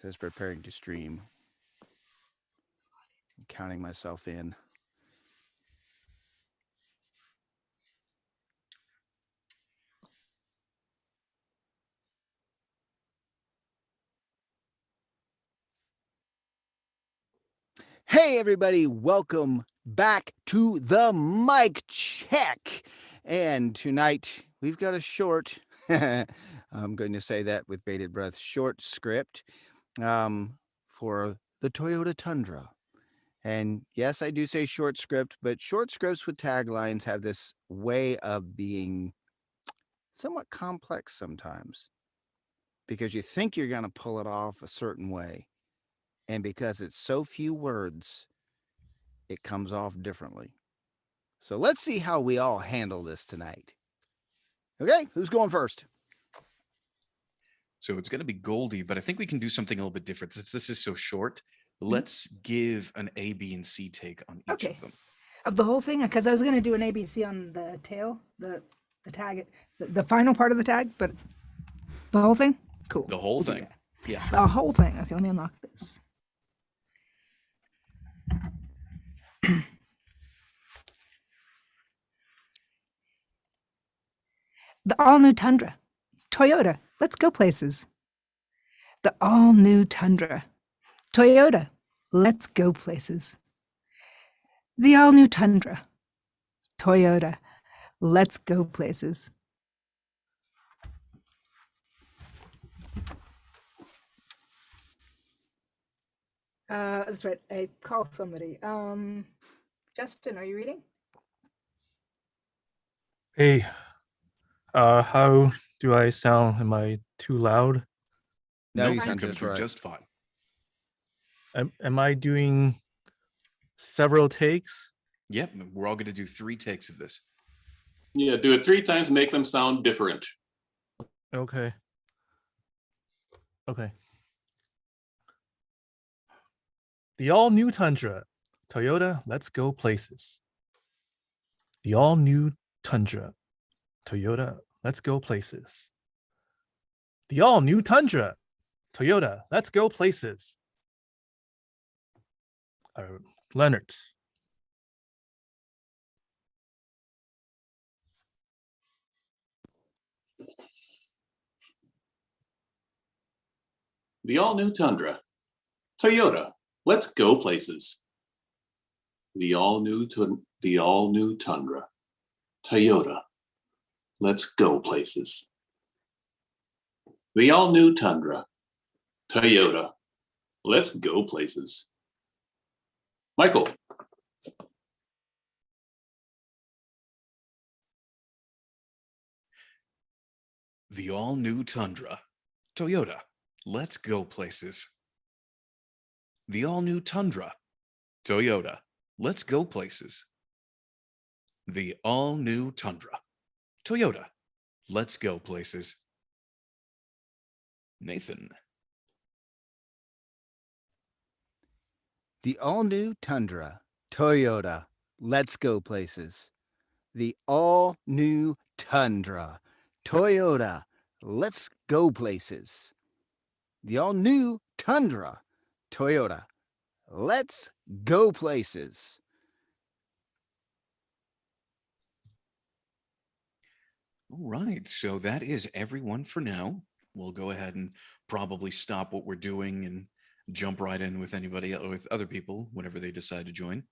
says preparing to stream. I'm counting myself in. Hey, everybody, welcome back to the mic check. And tonight we've got a short, I'm going to say that with bated breath, short script for the Toyota Tundra. And yes, I do say short script, but short scripts with taglines have this way of being somewhat complex sometimes because you think you're going to pull it off a certain way. And because it's so few words, it comes off differently. So let's see how we all handle this tonight. Okay, who's going first? So it's going to be Goldie, but I think we can do something a little bit different since this is so short. Let's give an A, B, and C take on each of them. Of the whole thing, because I was going to do an ABC on the tail, the tag, the final part of the tag, but the whole thing, cool. The whole We'll do thing. that. Yeah. The whole thing. Okay, let me unlock this. The all-new Tundra. Toyota, let's go places. The all-new Tundra. Toyota, let's go places. The all-new Tundra. Toyota, let's go places. That's right. I called somebody. Justin, are you reading? Hey, how do I sound? Am I too loud? No, Nope, you you're sound coming just through right. just fine. Am I doing several takes? Yep, we're all going to do 3 takes of this. Yeah, do it 3 times, make them sound different. Okay. Okay. The all-new Tundra. Toyota, let's go places. The all-new Tundra. Toyota, let's go places. The all-new Tundra. Toyota, let's go places. Leonard. The all-new Tundra. Toyota, let's go places. The all-new Tundra. Toyota, let's go places. The all-new Tundra. Toyota, let's go places. Michael. The all-new Tundra. Toyota, let's go places. The all-new Tundra. Toyota, let's go places. The all-new Tundra. Toyota, let's go places. Nathan. The all-new Tundra. Toyota. Let's go places. The all-new Tundra. Toyota. Let's go places. The all-new Tundra. Toyota. Let's go places. All right, so that is everyone for now. We'll go ahead and probably stop what we're doing and jump right in with anybody with other people whenever they decide to join.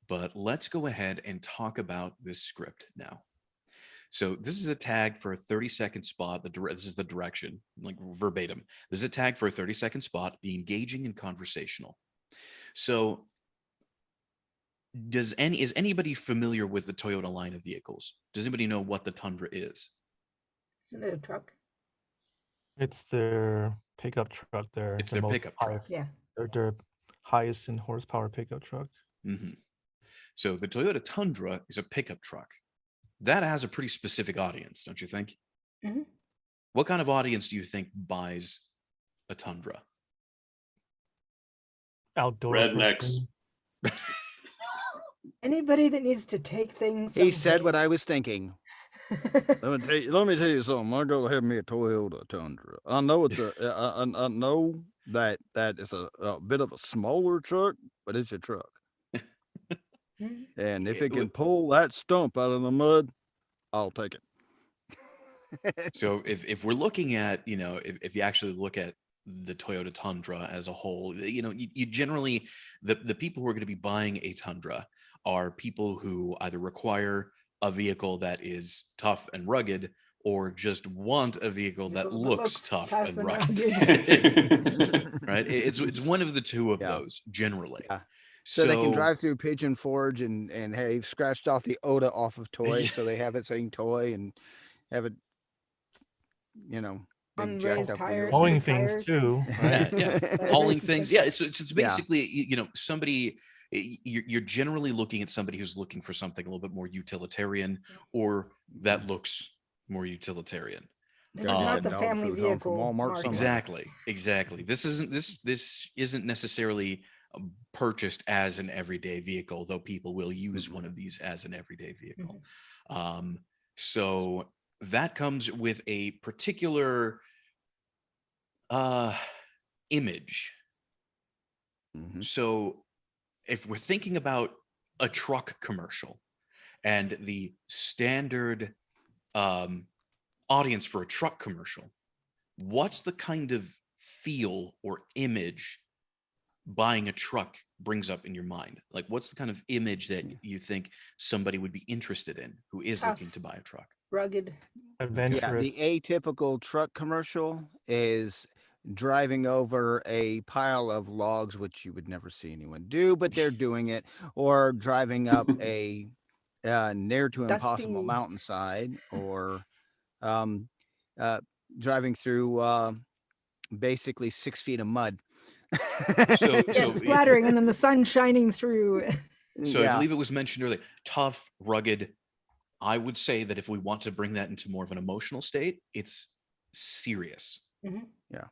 But let's go ahead and talk about this script now. So this is a tag for a 30-second spot. This is the direction, like verbatim. This is a tag for a 30-second spot. Be engaging and conversational. So is anybody familiar with the Toyota line of vehicles? Does anybody know what the Tundra is? Isn't it a truck? It's their pickup truck. It's their pickup truck. Yeah. They're their highest in horsepower pickup truck. Mm-hmm. So the Toyota Tundra is a pickup truck. That has a pretty specific audience, don't you think? Mm-hmm. What kind of audience do you think buys a Tundra? Outdoor Rednecks. Anybody that needs to take things. He said what someplace. I was thinking. Let me tell you something. I gotta have me a Toyota Tundra. I know it's I know that is a bit of a smaller truck, but it's a truck. And if it can pull that stump out of the mud, I'll take it. So if we're looking at, if you actually look at the Toyota Tundra as a whole, you generally, the people who are going to be buying a Tundra are people who either require a vehicle that is tough and rugged, or just want a vehicle that looks tough and rugged. Right? It's one of the two of those generally. Yeah. So they can drive through Pigeon Forge and hey, they've scratched off the Oda off of toy, so they have it saying toy and have it, big jacked up wheels. Hauling things too. Right? Yeah. Hauling things. Yeah. It's basically, somebody, you're generally looking at somebody who's looking for something a little bit more utilitarian, or that looks more utilitarian. This is not the family vehicle from Walmart. Exactly. This isn't necessarily purchased as an everyday vehicle, though people will use one of these as an everyday vehicle. So that comes with a particular image. So if we're thinking about a truck commercial and the standard audience for a truck commercial, what's the kind of feel or image buying a truck brings up in your mind? Like, what's the kind of image that you think somebody would be interested in who is looking to buy a truck? Rugged. Adventurous. Yeah, the atypical truck commercial is driving over a pile of logs, which you would never see anyone do, but they're doing it, or driving up a near to impossible Dusty. mountainside, or driving through basically 6 feet of mud. Splattering, and then the sun shining through. So I believe it was mentioned earlier, tough, rugged. I would say that if we want to bring that into more of an emotional state, it's serious. Yeah.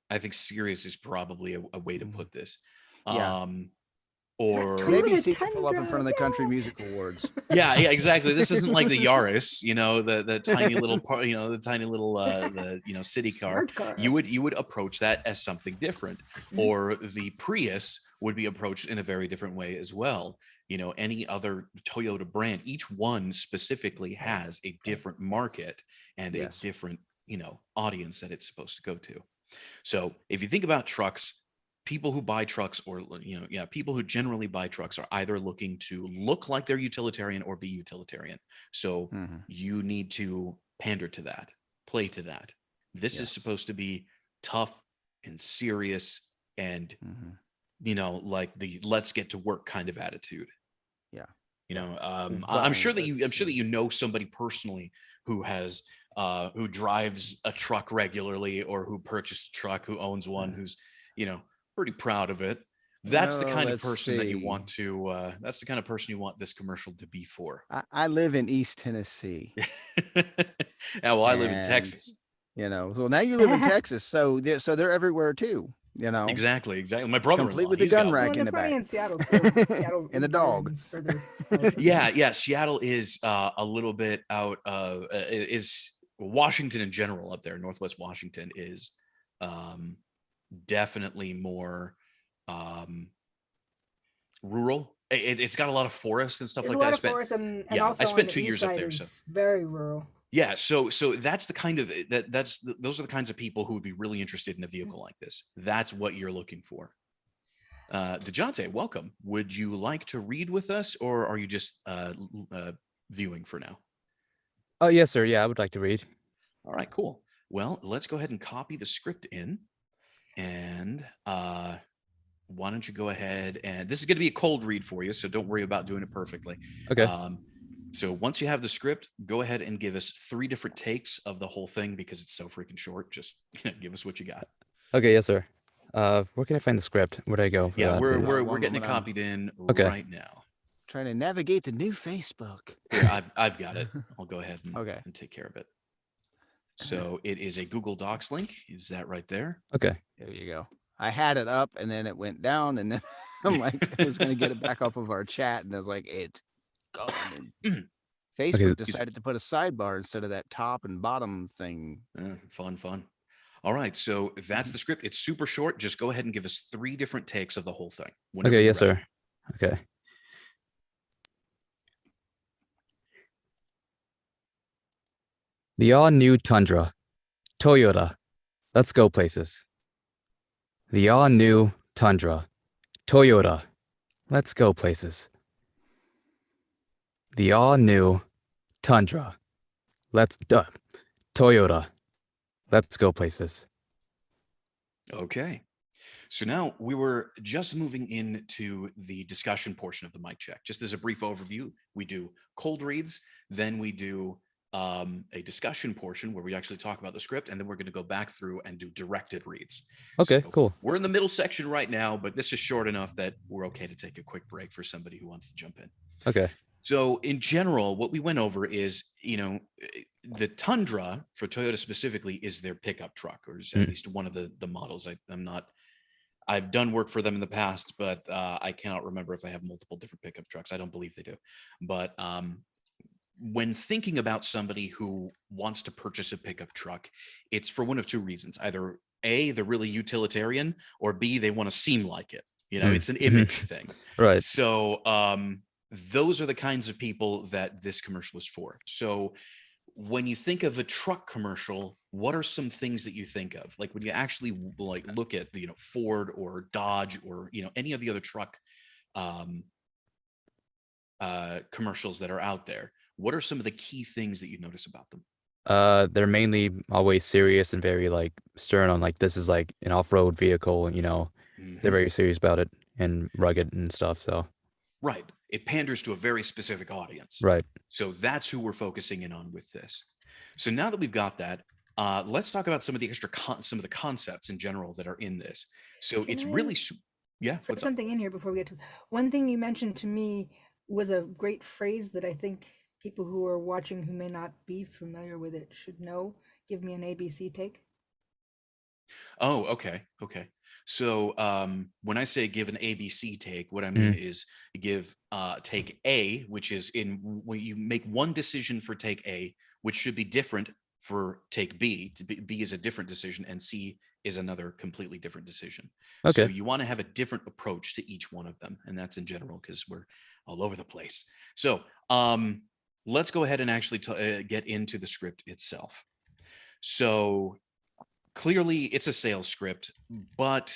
I think serious is probably a way to put this. Yeah. Or maybe see people up in front of the Country Music Awards. Yeah, exactly. This isn't like the Yaris, the tiny little part, the tiny little city car. You would approach that as something different. Or the Prius would be approached in a very different way as well. Any other Toyota brand, each one specifically has a different market and a different, audience that it's supposed to go to. So if you think about trucks, people who buy trucks, or people who generally buy trucks, are either looking to look like they're utilitarian or be utilitarian. So you need to pander to that, play to that. This is supposed to be tough and serious and like the let's get to work kind of attitude. I'm sure that you know somebody personally who has who drives a truck regularly, or who purchased a truck, who owns one, who's pretty proud of it. That's the kind of person that you want to. That's the kind of person you want this commercial to be for. I live in East Tennessee. I live in Texas. So now you live in Texas, so they're everywhere too. Exactly. My brother, complete with the gun rack in the back, in Seattle, Seattle and the dog. Yeah. Seattle is a little bit out of is Washington in general. Up there, Northwest Washington is definitely more rural. It's got a lot of forests and stuff like that. I spent 2 years up there, so very rural. Yeah, so that's the kind of those are the kinds of people who would be really interested in a vehicle like this. That's what you're looking for. DeJounte, welcome. Would you like to read with us, or are you just viewing for now? Oh, yes, sir. Yeah, I would like to read. All right, cool. Well, let's go ahead and copy the script in, and why don't you go ahead, and this is going to be a cold read for you, so don't worry about doing it perfectly. Okay. So once you have the script, go ahead and give us 3 different takes of the whole thing, because it's so freaking short. Just give us what you got. Okay, yes, sir. Where can I find the script? Where do I go? Yeah, we're getting it copied in right now. Trying to navigate the new Facebook. Here, I've got it. I'll go ahead and take care of it. So it is a Google Docs link. Is that right there? Okay. There you go. I had it up and then it went down, and then I'm like, I was going to get it back off of our chat, and I was like, it's gone. Facebook s- decided to put a sidebar instead of that top and bottom thing. Fun. All right, so that's the script. It's super short. Just go ahead and give us 3 different takes of the whole thing. Whenever Okay, you're yes, ready. sir. Okay. The all-new Tundra, Toyota. Let's go places. The all-new Tundra, Toyota. Let's go places. The all-new Tundra. Toyota. Let's go places. Okay. So now we were just moving into the discussion portion of the mic check. Just as a brief overview, we do cold reads, then we do a discussion portion where we actually talk about the script, and then we're going to go back through and do directed reads. Okay, So cool. We're in the middle section right now, but this is short enough that we're okay to take a quick break for somebody who wants to jump in. Okay. So in general, what we went over is, the Tundra for Toyota specifically is their pickup truck, or is at least one of the models. I've done work for them in the past, but I cannot remember if they have multiple different pickup trucks. I don't believe they do. But when thinking about somebody who wants to purchase a pickup truck, it's for one of 2 reasons. Either A, they're really utilitarian, or B, they want to seem like it. It's an image thing. Right. So those are the kinds of people that this commercial is for. So when you think of a truck commercial, what are some things that you think of? Like when you actually look at Ford or Dodge or any of the other truck commercials that are out there, what are some of the key things that you notice about them? They're mainly always serious and very stern on this is an off-road vehicle, and they're very serious about it and rugged and stuff. So Right. It panders to a very specific audience. right. So that's who we're focusing in on with this. So now that we've got that, let's talk about some of the some of the concepts in general that are in this. So Can it's I really, yeah. Throw What's up? something in here before we get to one thing you mentioned to me was a great phrase that I think people who are watching who may not be familiar with it should know. Give me an ABC take. Oh, okay. So when I say give an ABC take, what I mean is give take A, which is when you make one decision for take A, which should be different for take B. B is a different decision, and C is another completely different decision. So Okay. you want to have a different approach to each one of them, and that's in general because we're all over the place. So let's go ahead and actually get into the script itself. So clearly it's a sales script, but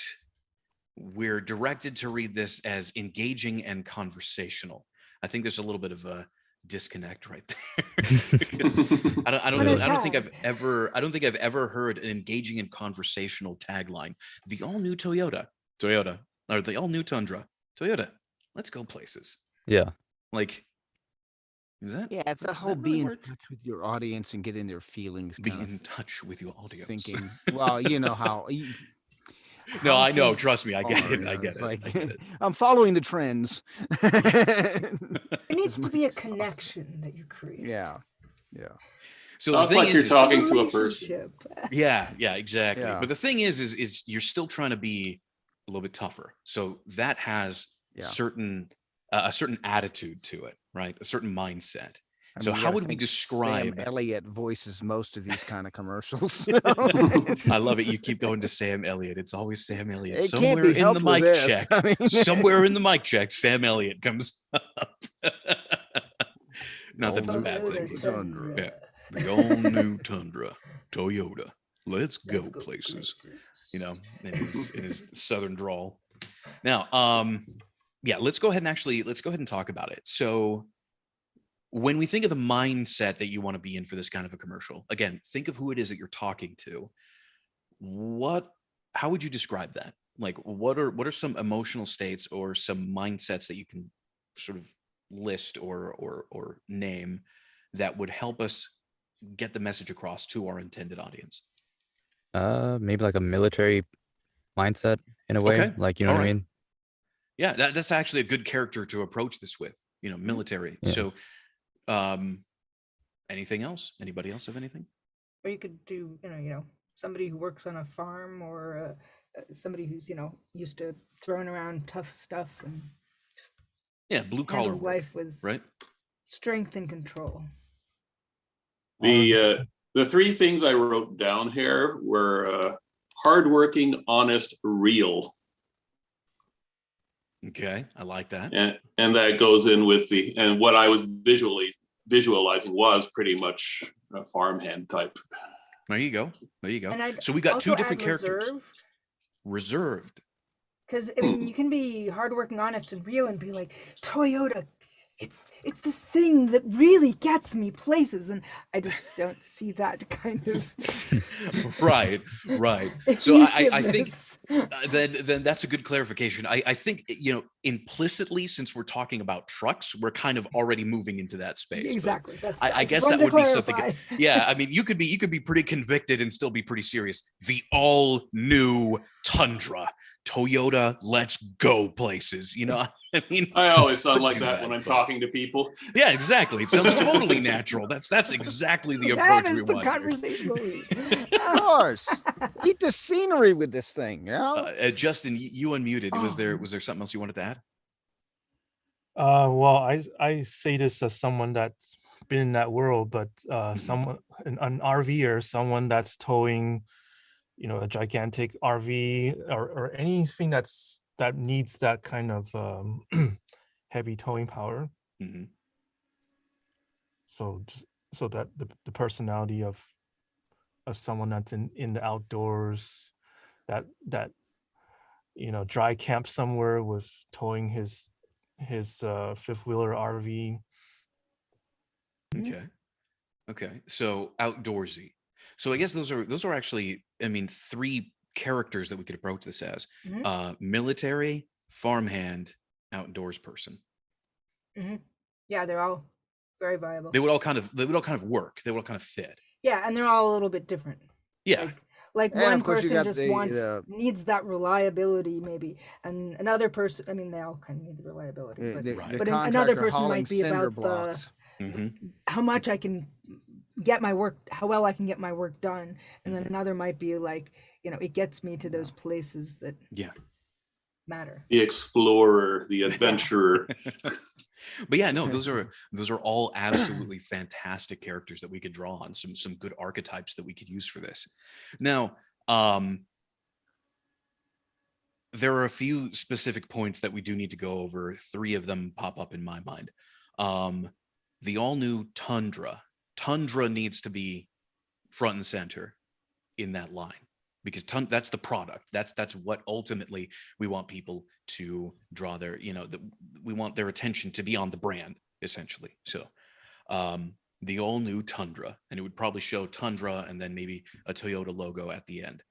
we're directed to read this as engaging and conversational. I think there's a little bit of a disconnect right there. Because I don't think I've ever heard an engaging and conversational tagline. The all new Toyota, or the all new Tundra, Toyota. Let's go places. Yeah. Is that? Yeah, it's that does whole that really be in work? touch with your audience and get in their feelings. Be kind of in touch with your audience. thinking. Well, you know how. No, how I know. things Trust me, I get are, it. I you know, get it's it. like I get it. I'm following the trends. There needs to be a connection that you create. Yeah. So Talk the thing like you're is, talking to a person. Relationship. yeah, exactly. Yeah. But the thing is you're still trying to be a little bit tougher. So that has Yeah. a certain attitude to it, right? A certain mindset. I So mean, you how gotta would we think describe? Sam Elliott voices most of these kind of commercials. I love it. You keep going to Sam Elliott. It's always Sam Elliott. It can't be Somewhere in the helped with mic this. check. I mean- Somewhere in the mic check, Sam Elliott comes up. Not that it's a All bad new thing. Tundra. Yeah. The all new Tundra, Toyota. Let's go Let's go places. places. In his southern drawl. Now, yeah, let's go ahead and talk about it. So when we think of the mindset that you want to be in for this kind of a commercial, again, think of who it is that you're talking to. How would you describe that? Like, what are some emotional states or some mindsets that you can sort of list or name that would help us get the message across to our intended audience? Maybe like a military mindset in a way. Okay. Like, you know All what I right. mean? Yeah, that's actually a good character to approach this with, military. Yeah. So anything else? Anybody else have anything? Or you could do, somebody who works on a farm, or somebody who's, used to throwing around tough stuff and Yeah, blue collar handles work, life with right? Strength and control. The three things I wrote down here were hardworking, honest, real. Okay, I like that. And that goes in with and what I was visualizing was pretty much a farmhand type. There you go. There you go. And I'd So we got also two different add characters. Reserved. Because I mean, you can be hardworking, honest, and real, and be like, Toyota, it's this thing that really gets me places, and I just don't see that kind of Right. So I think evasiveness. then that's a good clarification. I think, you know, implicitly, since we're talking about trucks, we're kind of already moving into that space. But Exactly. That's I just guess wanted that to would be something. clarify. Yeah, I mean, you could be pretty convicted and still be pretty serious. The all new Tundra, Toyota, let's go places. You know, I mean, I always sound could like do that when I'm but- talking to people. Yeah, exactly. It sounds totally natural. That's exactly the That approach we is the want. Here. conversation. Of course. Eat the scenery with this thing, you know? Justin, you unmuted. Oh. Was there something else you wanted to add? Well, I say this as someone that's been in that world, but someone an RV or someone that's towing, you know, a gigantic RV or anything that needs that kind of heavy towing power. Mm-hmm. So just so that the personality of someone that's in the outdoors, that you know, dry camp somewhere with towing his fifth wheeler RV. Okay. So outdoorsy. So I guess those are actually, I mean, three characters that we could approach this as: Mhm. military, farmhand, outdoors person. Yeah, they're all very viable. They would all kind of work. They would all kind of fit. Yeah, and they're all a little bit different. Yeah. Like And one of course you person got just the, needs that reliability maybe, and another person, I mean, they all kind of need the reliability, but, Right. the but another contractor person hauling might be cinder about blocks. Mm-hmm. how much I can get my work, how well I can get my work done, and then another might be like, you know, it gets me to those places that matter. The explorer, the adventurer. But yeah, no, those are all absolutely fantastic characters that we could draw on, some good archetypes that we could use for this. Now, there are a few specific points that we do need to go over. Three of them pop up in my mind. The all new Tundra needs to be front and center in that line, because that's the product. That's what ultimately we want people to draw their, you know, we want their attention to be on the brand, essentially. So the all new Tundra, and it would probably show Tundra and then maybe a Toyota logo at the end.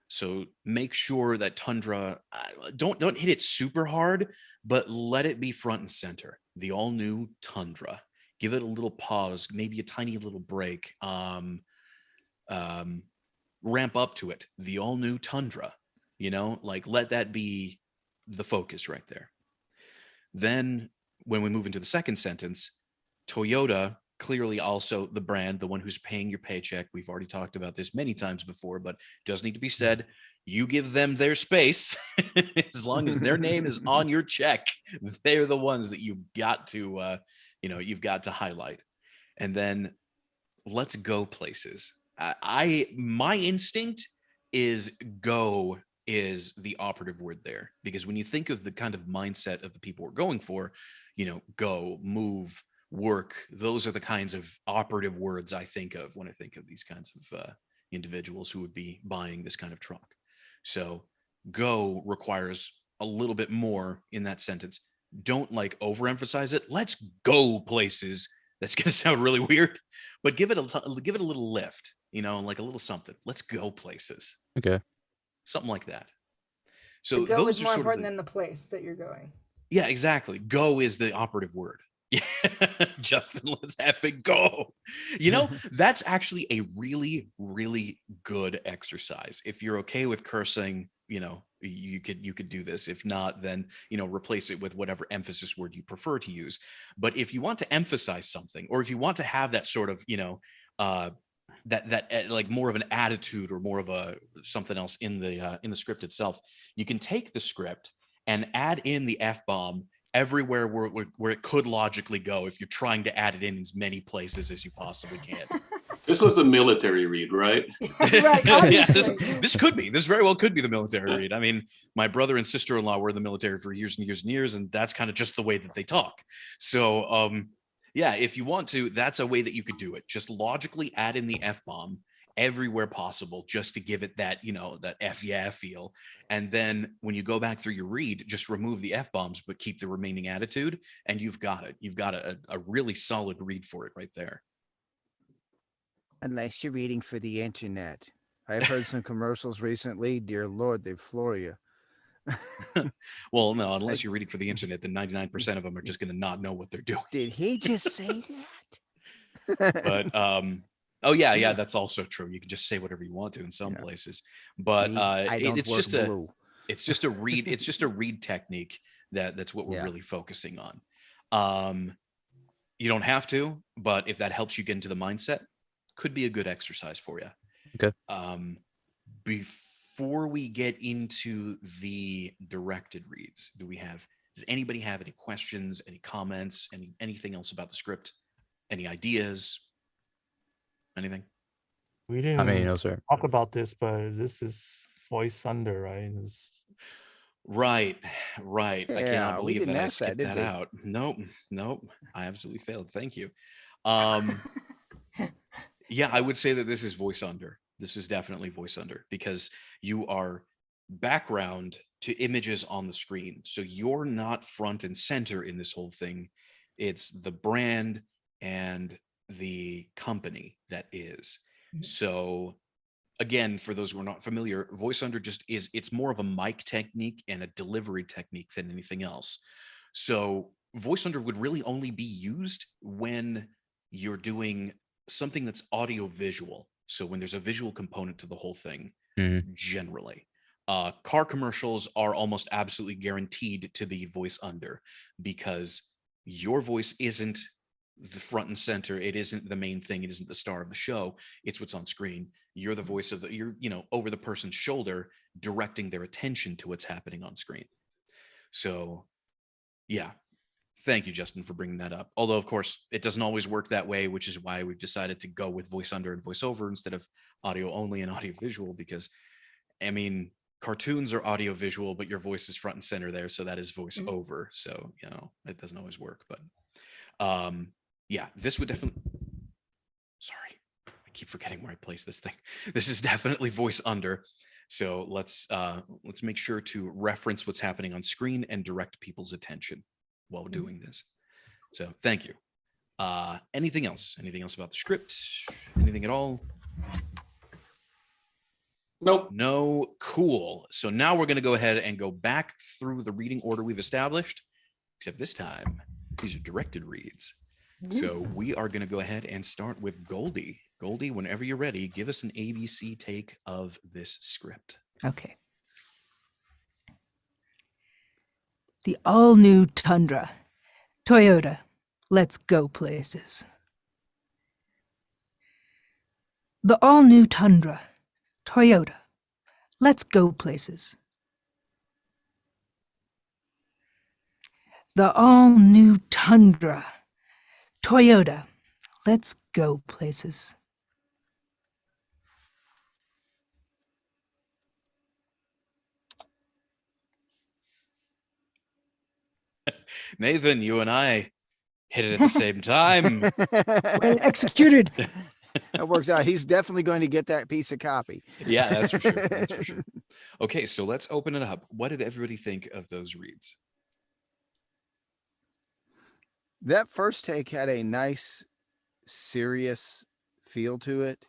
So make sure that Tundra, don't hit it super hard, but let it be front and center. The all new Tundra. Give it a little pause, maybe a tiny little break. Ramp up to it. The all new Tundra, you know, like let that be the focus right there. Then when we move into the second sentence, Toyota, clearly also the brand, the one who's paying your paycheck. We've already talked about this many times before, but does need to be said. You give them their space. As long as their name is on your check, they're the ones that you've got to, you've got to highlight. And then let's go places. My instinct is go is the operative word there, because when you think of the kind of mindset of the people we're going for, you know, go, move, work, those are the kinds of operative words I think of when I think of these kinds of individuals who would be buying this kind of truck. So go requires a little bit more in that sentence. Don't like overemphasize it. Let's go places. That's going to sound really weird, but give it a little lift, you know, like a little something. Let's go places. Okay. Something like that. So The go those is are more sort important of than the place that you're going. Yeah, exactly. Go is the operative word. Yeah, Justin, let's have it go. You know, that's actually a really, really good exercise. If you're okay with cursing, you know, you could do this. If not, then, you know, replace it with whatever emphasis word you prefer to use. But if you want to emphasize something, or if you want to have that sort of, you know, that like more of an attitude or more of a something else in the script itself, you can take the script and add in the F-bomb everywhere where it could logically go if you're trying to add it in as many places as you possibly can. This was the military read, right? Right, Yeah, obviously. this very well could be the military read. I mean, my brother and sister-in-law were in the military for years and years and years, and that's kind of just the way that they talk. So yeah, if you want to, that's a way that you could do it. Just logically add in the F-bomb everywhere possible, just to give it that, that F yeah feel. And then when you go back through your read, just remove the F-bombs, but keep the remaining attitude, and you've got it. You've got a really solid read for it right there. Unless you're reading for the internet. I've heard some commercials recently. Dear Lord, they floor you. Well, no, unless you're reading for the internet, then 99% of them are just going to not know what they're doing. Did he just say that? But oh yeah, that's also true. You can just say whatever you want to in some places. But it's just a read. It's just a read technique that's what we're really focusing on. You don't have to, but if that helps you get into the mindset, could be a good exercise for you. Okay. Before we get into the directed reads, does anybody have any questions, any comments, anything else about the script? Any ideas? Anything? We didn't I mean, no, sir. talk about this, but this is voice under, right? Right. I Yeah, cannot we believe didn't that I ask that, skipped did that we? out. Nope. I absolutely failed. Thank you. Yeah, I would say that this is voice under. This is definitely voice under, because you are background to images on the screen. So you're not front and center in this whole thing. It's the brand and the company that is. Mhm. So again, for those who are not familiar, voice under it's more of a mic technique and a delivery technique than anything else. So voice under would really only be used when you're doing something that's audio visual. So when there's a visual component to the whole thing, generally. Car commercials are almost absolutely guaranteed to be voice under, because your voice isn't the front and center. It isn't the main thing. It isn't the star of the show. It's what's on screen. You're the voice of you're over the person's shoulder, directing their attention to what's happening on screen. So yeah, thank you, Justin, for bringing that up. Although, of course, it doesn't always work that way, which is why we've decided to go with voice under and voice over instead of audio only and audio visual, because I mean, cartoons are audio visual, but your voice is front and center there. So that is voice over. So, it doesn't always work, but yeah, this would definitely, sorry, I keep forgetting where I place this thing. This is definitely voice under. So let's make sure to reference what's happening on screen and direct people's attention while doing this. So thank you. Anything else? Anything else about the script? Anything at all? Nope. No. Cool. So now we're going to go ahead and go back through the reading order we've established, except this time these are directed reads. So we are going to go ahead and start with Goldie. Goldie, whenever you're ready, give us an ABC take of this script. Okay. The all-new Tundra. Toyota. Let's go places. The all-new Tundra. Toyota. Let's go places. The all-new Tundra. Toyota. Let's go places. Nathan, you and I hit it at the same time. Well executed. That works out. He's definitely going to get that piece of copy. Yeah, that's for sure. That's for sure. Okay, so let's open it up. What did everybody think of those reads? That first take had a nice, serious feel to it.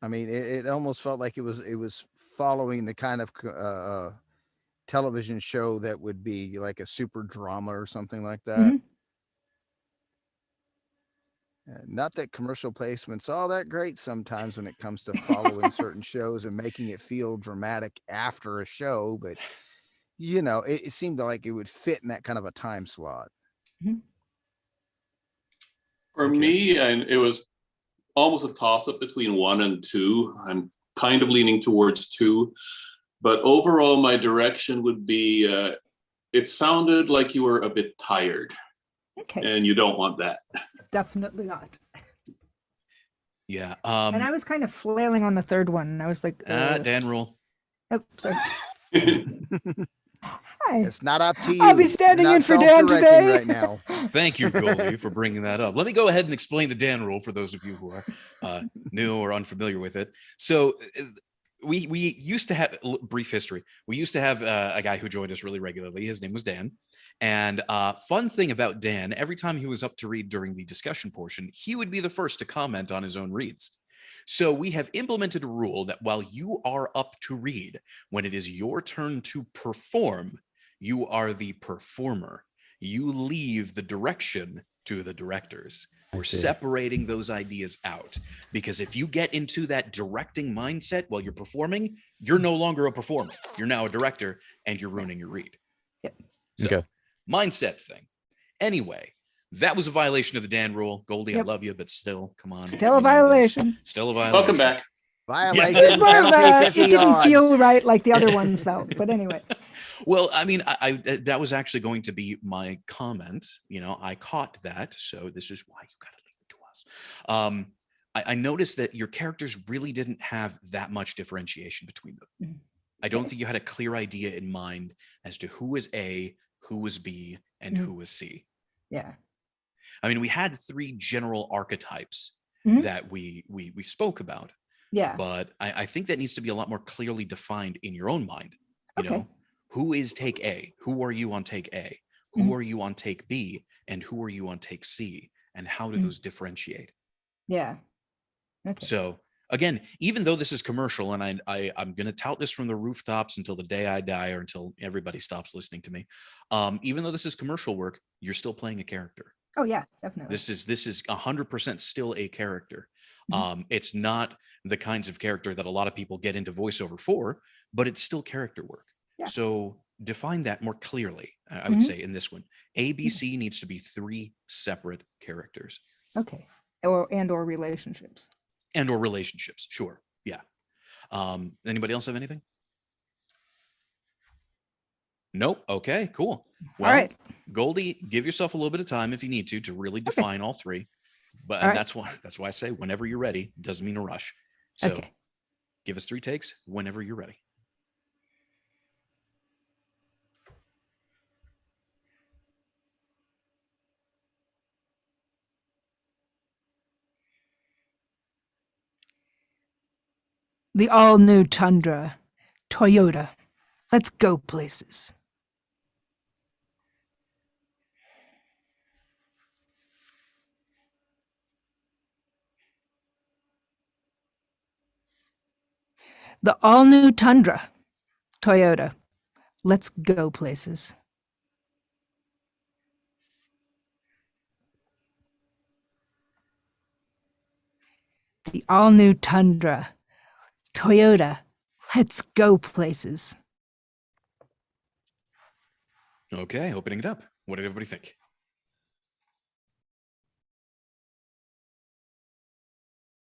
I mean, it almost felt like it was following the kind of television show that would be like a super drama or something like that. Mhm. Not that commercial placement's all that great sometimes when it comes to following certain shows and making it feel dramatic after a show, but it seemed like it would fit in that kind of a time slot. For me, and it was almost a toss-up between 1 and 2. I'm kind of leaning towards 2. But overall, my direction would be, it sounded like you were a bit tired, Okay. and you don't want that. Definitely not. Yeah. And I was kind of flailing on the third one, and I was like, Dan rule. oh, sorry. Hi. It's not up to you. I'll be You're standing not in for Dan self-directing today. right now. Thank you, Goldie, for bringing that up. Let me go ahead and explain the Dan rule for those of you who are new or unfamiliar with it. So we used to have brief history. We used to have a guy who joined us really regularly. His name was Dan. And fun thing about Dan, every time he was up to read during the discussion portion, he would be the first to comment on his own reads. So we have implemented a rule that while you are up to read, when it is your turn to perform, you are the performer. You leave the direction to the directors. We're separating those ideas out, because if you get into that directing mindset while you're performing, you're no longer a performer. You're now a director, and you're ruining your read. Yep. So, Okay. mindset thing. Anyway, that was a violation of the Dan rule. Goldie, Yep. I love you, but still, come on. Still a you know this. violation. Still a violation. Welcome back. Violation. It was more of penalty, a, it 50 didn't odds. feel right like the other ones felt. But anyway. Well, I mean, I that was actually going to be my comment. You know, I caught that, so this is why you got to leave it to us. I noticed that your characters really didn't have that much differentiation between them. Mhm. I don't think you had a clear idea in mind as to who was A, who was B, and Mhm. who was C. Yeah. I mean, we had 3 general archetypes Mhm. that we spoke about, Yeah. but I think that needs to be a lot more clearly defined in your own mind. You Okay. know, who is take A? Who are you on take A? Who Mhm. are you on take B? And who are you on take C? And how do Mhm. those differentiate? Yeah. Okay. So again, even though this is commercial, and I'm going to tout this from the rooftops until the day I die, or until everybody stops listening to me. Even though this is commercial work, you're still playing a character. Oh yeah, definitely. This is 100% still a character. Mhm. It's not the kinds of character that a lot of people get into voiceover for, but it's still character work. Yeah. So define that more clearly. I would Mhm. say in this one, ABC needs to be 3 separate characters Okay. Or relationships. and or relationships. Sure. Yeah. Anybody else have anything? Nope. Okay, cool. Well, All right. Goldie, give yourself a little bit of time if you need to really define all 3. But All right. that's why I say whenever you're ready. Doesn't mean a rush. So Okay. give us 3 takes whenever you're ready. The all-new Tundra. Toyota. Let's go places. The all-new Tundra. Toyota. Let's go places. The all-new Tundra. Toyota. Let's go places. Okay, opening it up. What did everybody think?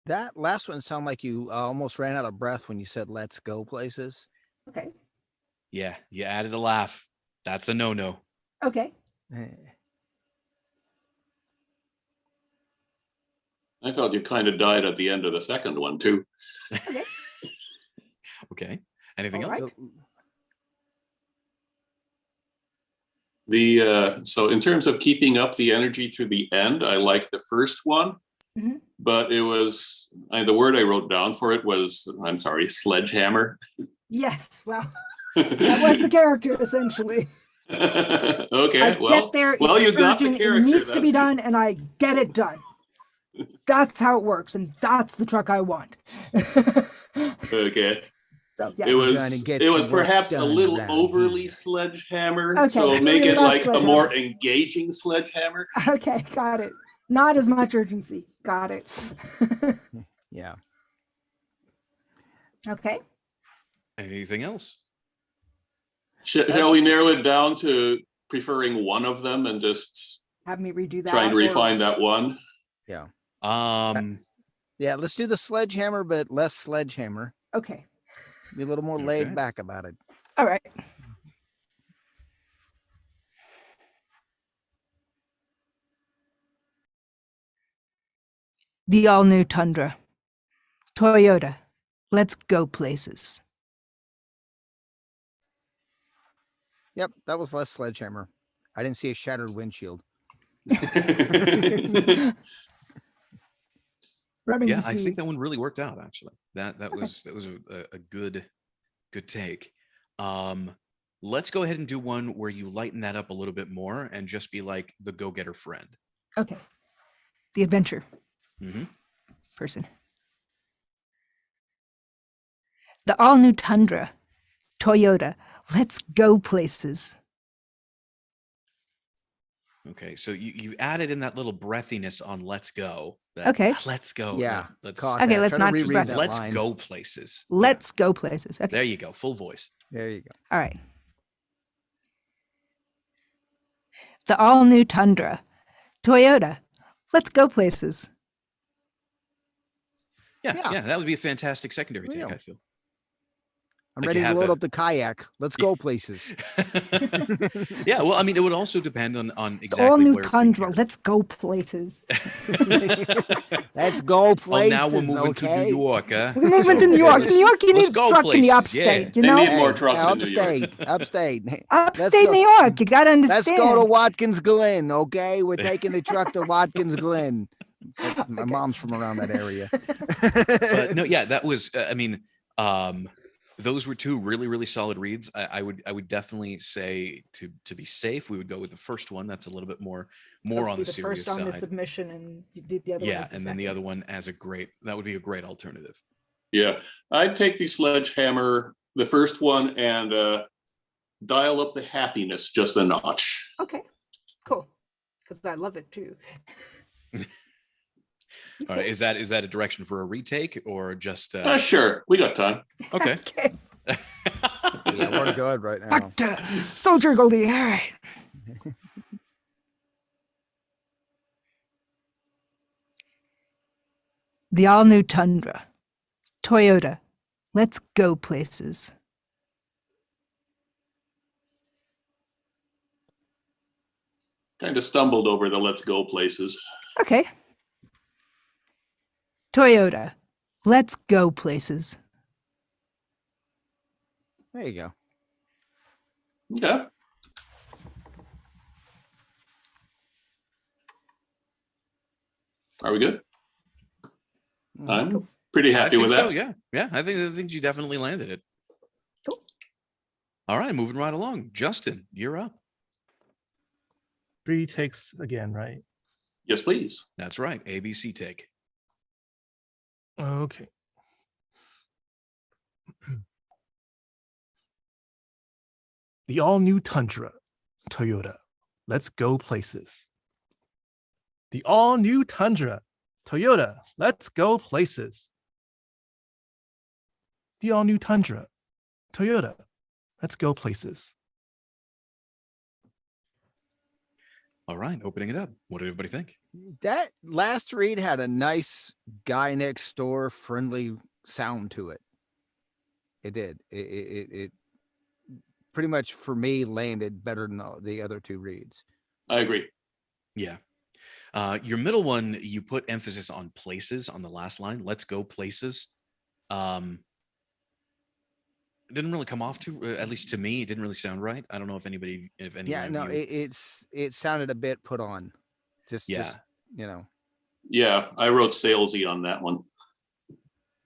That last one sounded like you almost ran out of breath when you said "let's go places." Okay. Yeah, you added a laugh. That's a no-no. Okay. Eh. I felt you kind of died at the end of the second one too. Okay. Anything All else? right. So in terms of keeping up the energy through the end, I like the first one, Mhm. but it was the word I wrote down for it was, I'm sorry, sledgehammer. Yes. Well, that was the character essentially. Okay, I well, get there. well, it's you got the urgent, character. It needs to then. be done, and I get it done. That's how it works, and that's the truck I want. Okay. So yes. It Gonna was get it was some work perhaps a done little around overly here. sledgehammer. Okay, So so make we it love like a more sledgehammer. engaging sledgehammer. Okay, got it. Not as much urgency. Got it. Yeah. Okay. Anything else? Shall we narrow it down to preferring one of them and just Have me redo that. try and or- refine that one? Um, Yeah, let's do the sledgehammer, but less sledgehammer. Okay. Be a little more Okay. laid back about it. All right. The all-new Tundra. Toyota. Let's go places. Yep, that was less sledgehammer. I didn't see a shattered windshield. Rubbing Yeah, his I think feet. that one really worked out actually. That was a good take. Let's go ahead and do one where you lighten that up a little bit more and just be like the go-getter friend. Okay. The adventure Hmm. person. The all-new Tundra. Toyota. Let's go places. Okay, so you added in that little breathiness on "let's go." Okay. Let's go. Yeah, let's caught Okay, that. let's Try to not reread breath- that let's line. go places. Yeah, Let's go places. Okay. there you go, full voice. There you go. All right. The all-new Tundra. Toyota. Let's go places. Yeah, Yeah. yeah, that would be a fantastic secondary take. Real. I feel. I'm Like ready you to have load the- up the kayak. Let's go places. Yeah, well, I mean, it would also depend on The exactly all-new where it's being Tundra. carried. Let's go places. Let's go places. Oh, now we're moving to okay? New York, huh? We're moving So, to New York. let's- New York, you let's need go truck in the places, upstate, yeah. you They know? need more trucks in New York. upstate. Upstate. Let's Upstate go- New York, you gotta understand. Let's go to Watkins Glen, okay? We're taking the truck to Watkins Glen. My Okay. mom's from around that area. But no, yeah, that was. I mean, those were two really, really solid reads. I would definitely say to be safe, we would go with the first one. That's a little bit more That'd on be the serious first on the side. submission, and you did the other one. Yeah, as and then the second. other one as that would be a great alternative. Yeah, I'd take the sledgehammer, the first one, and dial up the happiness just a notch. Okay, cool. Because I love it too. All right, is that a direction for a retake or just Sure, we got time. okay? Okay. Yeah, we're good right now. Back to Soldier Goldie. All right. The all-new Tundra. Toyota. Let's go places. Kind of stumbled over the let's go places. Okay. Toyota. Let's go places. There you go. Okay. Are we good? Mhm. I'm pretty I happy think with so. that. Yeah. I think you definitely landed it. Cool. All right, moving right along. Justin, you're up. 3 takes again, right? Yes, please. That's right. ABC take. Okay. The all-new Tundra. Toyota. Let's go places. The all-new Tundra. Toyota. Let's go places. The all-new Tundra. Toyota. Let's go places. All right, opening it up. What did everybody think? That last read had a nice guy next door friendly sound to it. It did. It pretty much for me landed better than the other two reads. I agree. Yeah. Your middle one, you put emphasis on places on the last line. Let's go places. It didn't really come off to, at least to me, it didn't really sound right. I don't know if anyone. Yeah, no, of you- it sounded a bit put on. Just yeah, you know, Yeah, I wrote salesy on that one.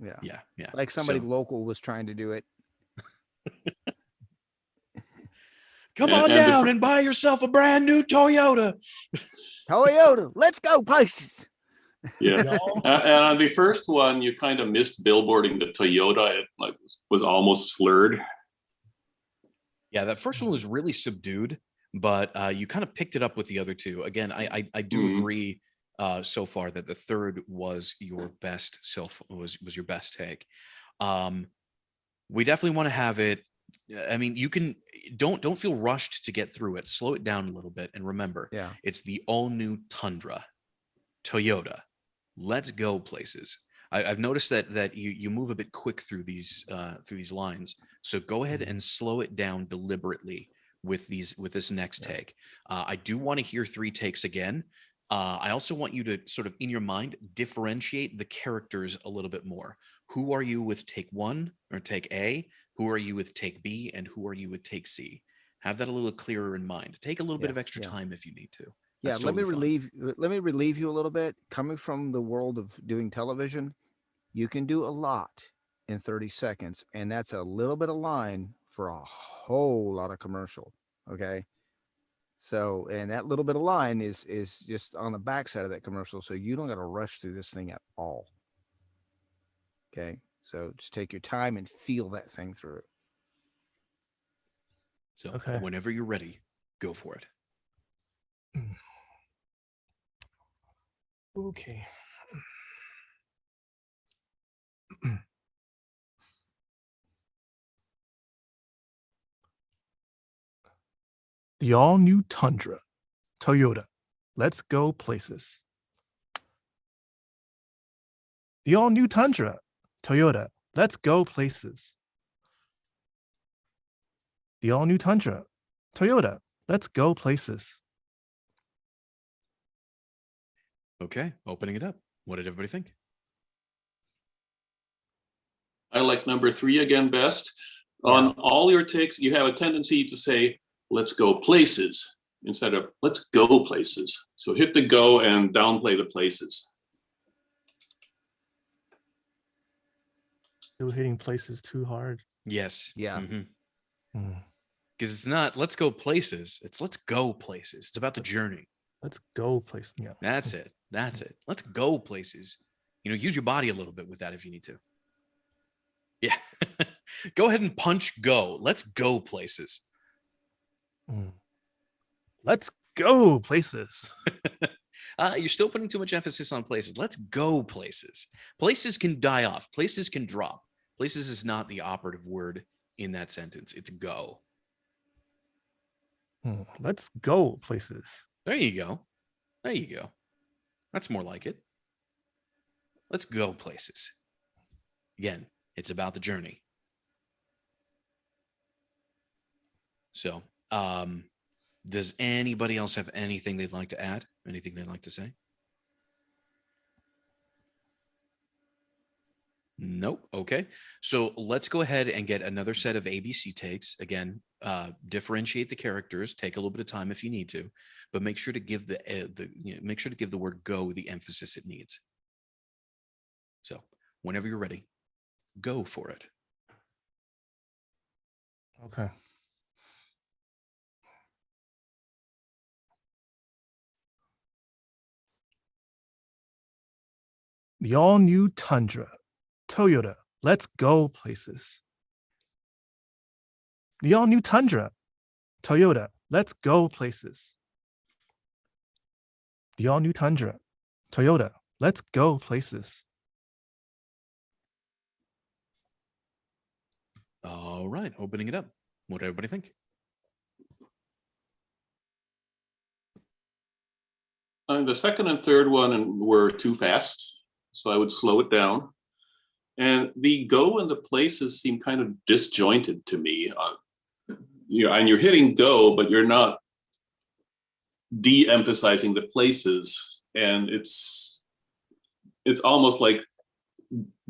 yeah. yeah. Like somebody So, local was trying to do it. come And- on and the down fir- and buy yourself a brand new Toyota. Toyota, let's go places. Yeah. Y'all- And on the first one, you kind of missed billboarding the Toyota. It like was almost slurred. Yeah, that first one was really subdued, but you kind of picked it up with the other two. Again, I do Mhm. agree so far that the third was your best was your best take. We definitely want to have it. I mean, you can don't feel rushed to get through it. Slow it down a little bit, and remember, Yeah. it's the all new Tundra, Toyota. Let's go places. I've noticed that you move a bit quick through these lines. So go ahead and slow it down deliberately with this next take. I do want to hear 3 takes again. I also want you to sort of in your mind differentiate the characters a little bit more. Who are you with take 1 or take A? Who are you with take B? And who are you with take C? Have that a little clearer in mind. Take a little bit of extra time if you need to. Yeah, That's let me totally fine. relieve you a little bit. Coming from the world of doing television, you can do a lot in 30 seconds, and that's a little bit of line for a whole lot of commercial. Okay. So, and that little bit of line is just on the backside of that commercial. So you don't got to rush through this thing at all. Okay. So just take your time and feel that thing through it. So Okay. whenever you're ready, go for it. Okay. The all-new Tundra, Toyota. Let's go places. The all-new Tundra, Toyota. Let's go places. The all-new Tundra, Toyota. Let's go places. Okay, opening it up. What did everybody think? I like number 3 again best. On all your takes, you have a tendency to say, let's go places instead of let's go places. So hit the go and downplay the places. Still hitting places too hard. Yes. Yeah. Because it's not let's go places. It's let's go places. It's about the journey. Let's go places. Yeah. That's it. That's it. Let's go places. Use your body a little bit with that if you need to. Yeah. Go ahead and punch go. Let's go places. Let's go places. You're still putting too much emphasis on places. Let's go places. Places can die off. Places can drop. Places is not the operative word in that sentence. It's go. Let's go places. There you go. There you go. That's more like it. Let's go places. Again, it's about the journey. So, does anybody else have anything they'd like to add? Anything they'd like to say? Nope. Okay. So let's go ahead and get another set of ABC takes. Again, differentiate the characters. Take a little bit of time if you need to, but make sure to give make sure to give the word "go" the emphasis it needs. So whenever you're ready, go for it. Okay. The all-new Tundra, Toyota. Let's go places. The all-new Tundra, Toyota. Let's go places. The all-new Tundra, Toyota. Let's go places. All right, opening it up. What do everybody think? The second and third one were too fast, so I would slow it down. And the go and the places seem kind of disjointed to me. And you're hitting go, but you're not de-emphasizing the places. And it's almost like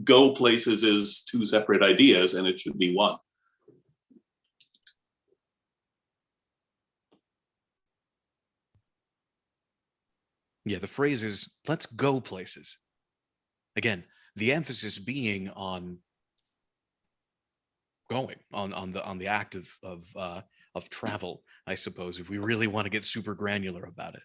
go places is 2 separate ideas, and it should be one. Yeah, the phrase is "let's go places." Again, the emphasis being on going, on the act of travel, I suppose, if we really want to get super granular about it.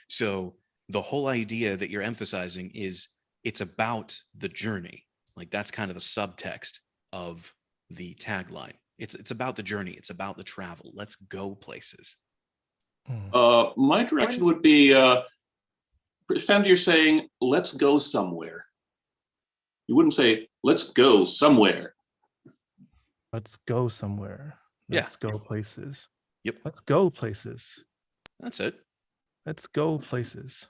So the whole idea that you're emphasizing is it's about the journey. Like that's kind of the subtext of the tagline. It's about the journey. It's about the travel. Let's go places. My direction would be, pretend you're saying, let's go somewhere. You wouldn't say, let's go somewhere. Let's go somewhere. Let's go places. Yep. Let's go places. That's it. Let's go places.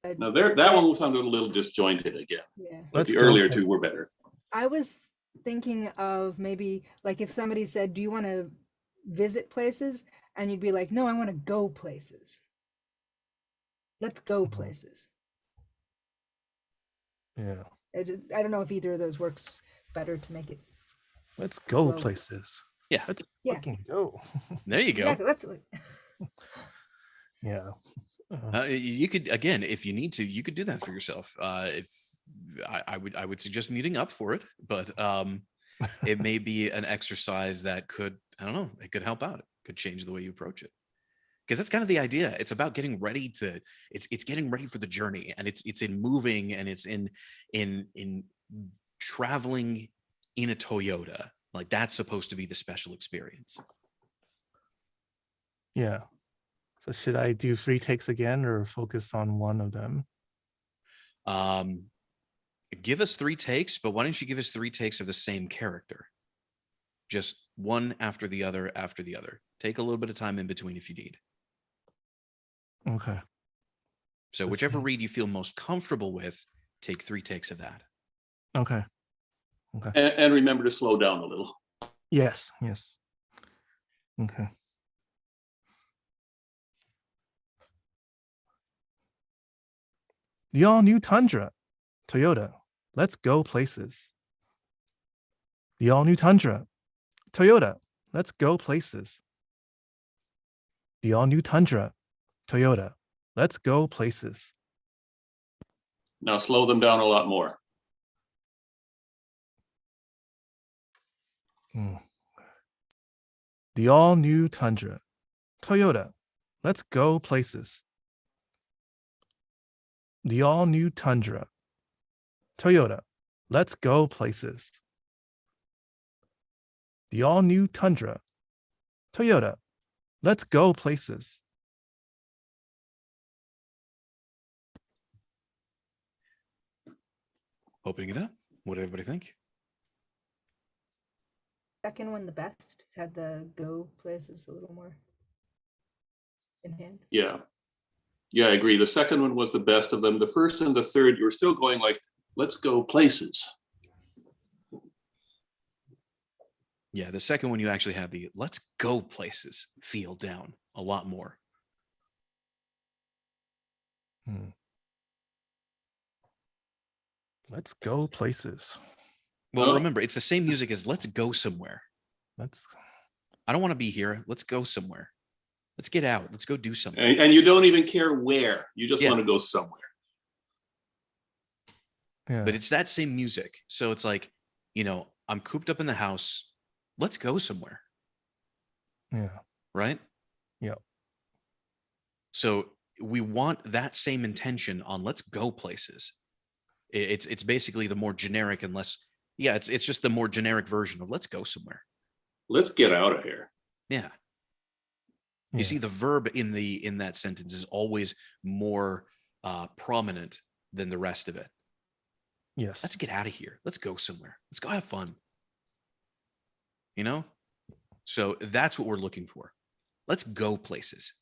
Now that one sounded a little disjointed again. Yeah. But Let's the go earlier places. two were better. I was thinking of maybe like if somebody said, "Do you want to visit places?" and you'd be like, "No, I want to go places. Let's go Mhm. places." Yeah. I don't know if either of those works better to make it. Let's go Well, places. Yeah. Let's Yeah. fucking go. There you go. Exactly. Let's. Yeah. You could, again, if you need to, you could do that for yourself. If I would suggest meeting up for it, but it may be an exercise that could, I don't know, it could help out. It could change the way you approach it. Because that's kind of the idea. It's about getting ready to, it's getting ready for the journey, and it's in moving, and it's in traveling in a Toyota. Like that's supposed to be the special experience. Yeah. So should I do 3 takes again or focus on one of them? Give us 3 takes, but why don't you give us 3 takes of the same character? Just one after the other after the other. Take a little bit of time in between if you need. Okay. So The whichever same. read you feel most comfortable with, take 3 takes of that. Okay. And remember to slow down a little. Yes. Yes. Okay. The all-new Tundra, Toyota. Let's go places. The all-new Tundra, Toyota. Let's go places. The all-new Tundra, Toyota. Let's go places. Now slow them down a lot more. The all-new Tundra, Toyota. Let's go places. The all-new Tundra, Toyota. Let's go places. The all-new Tundra, Toyota. Let's go places. Opening it up. What did everybody think? Second one the best. Had the go places a little more in hand. Yeah. Yeah, I agree. The second one was the best of them. The first and the third, you were still going like, let's go places. Yeah, the second one you actually had the let's go places feel down a lot more. Let's go places. Well, Oh. remember, it's the same music as let's go somewhere. Let's. I don't want to be here. Let's go somewhere. Let's get out. Let's go do something. And you don't even care where. You just Yeah. want to go somewhere. Yeah. But it's that same music. So it's like, I'm cooped up in the house. Let's go somewhere. Yeah. Right? Yeah. So we want that same intention on let's go places. It's basically the more generic and less, it's just the more generic version of let's go somewhere. Let's get out of here. Yeah. You see, the verb in that sentence is always more prominent than the rest of it. Yes. Let's get out of here. Let's go somewhere. Let's go have fun. So that's what we're looking for. Let's go places.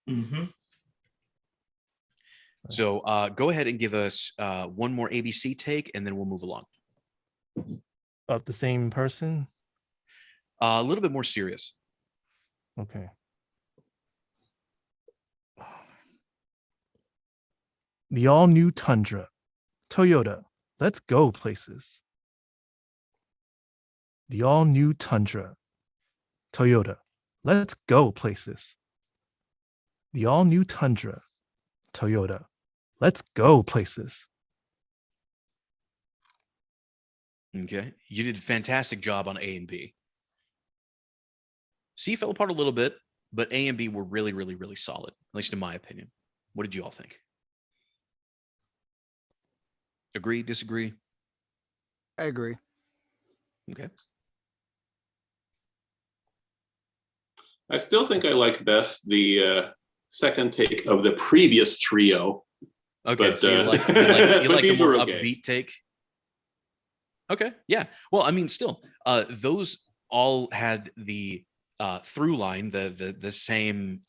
Mm-hmm. So go ahead and give us one more ABC take, and then we'll move along. Of the same person? A little bit more serious. Okay. The all-new Tundra, Toyota. Let's go places. The all-new Tundra, Toyota. Let's go places. The all-new Tundra, Toyota. Let's go places. Okay. You did a fantastic job on A and B. C fell apart a little bit, but A and B were really, really, really solid, at least in my opinion. What did you all think? Agree, disagree? I agree. Okay. I still think I like best the second take of the previous trio. Okay, But, so you like but the these more were okay. upbeat take? Okay, yeah. Well, I mean, still, those all had the through line, the same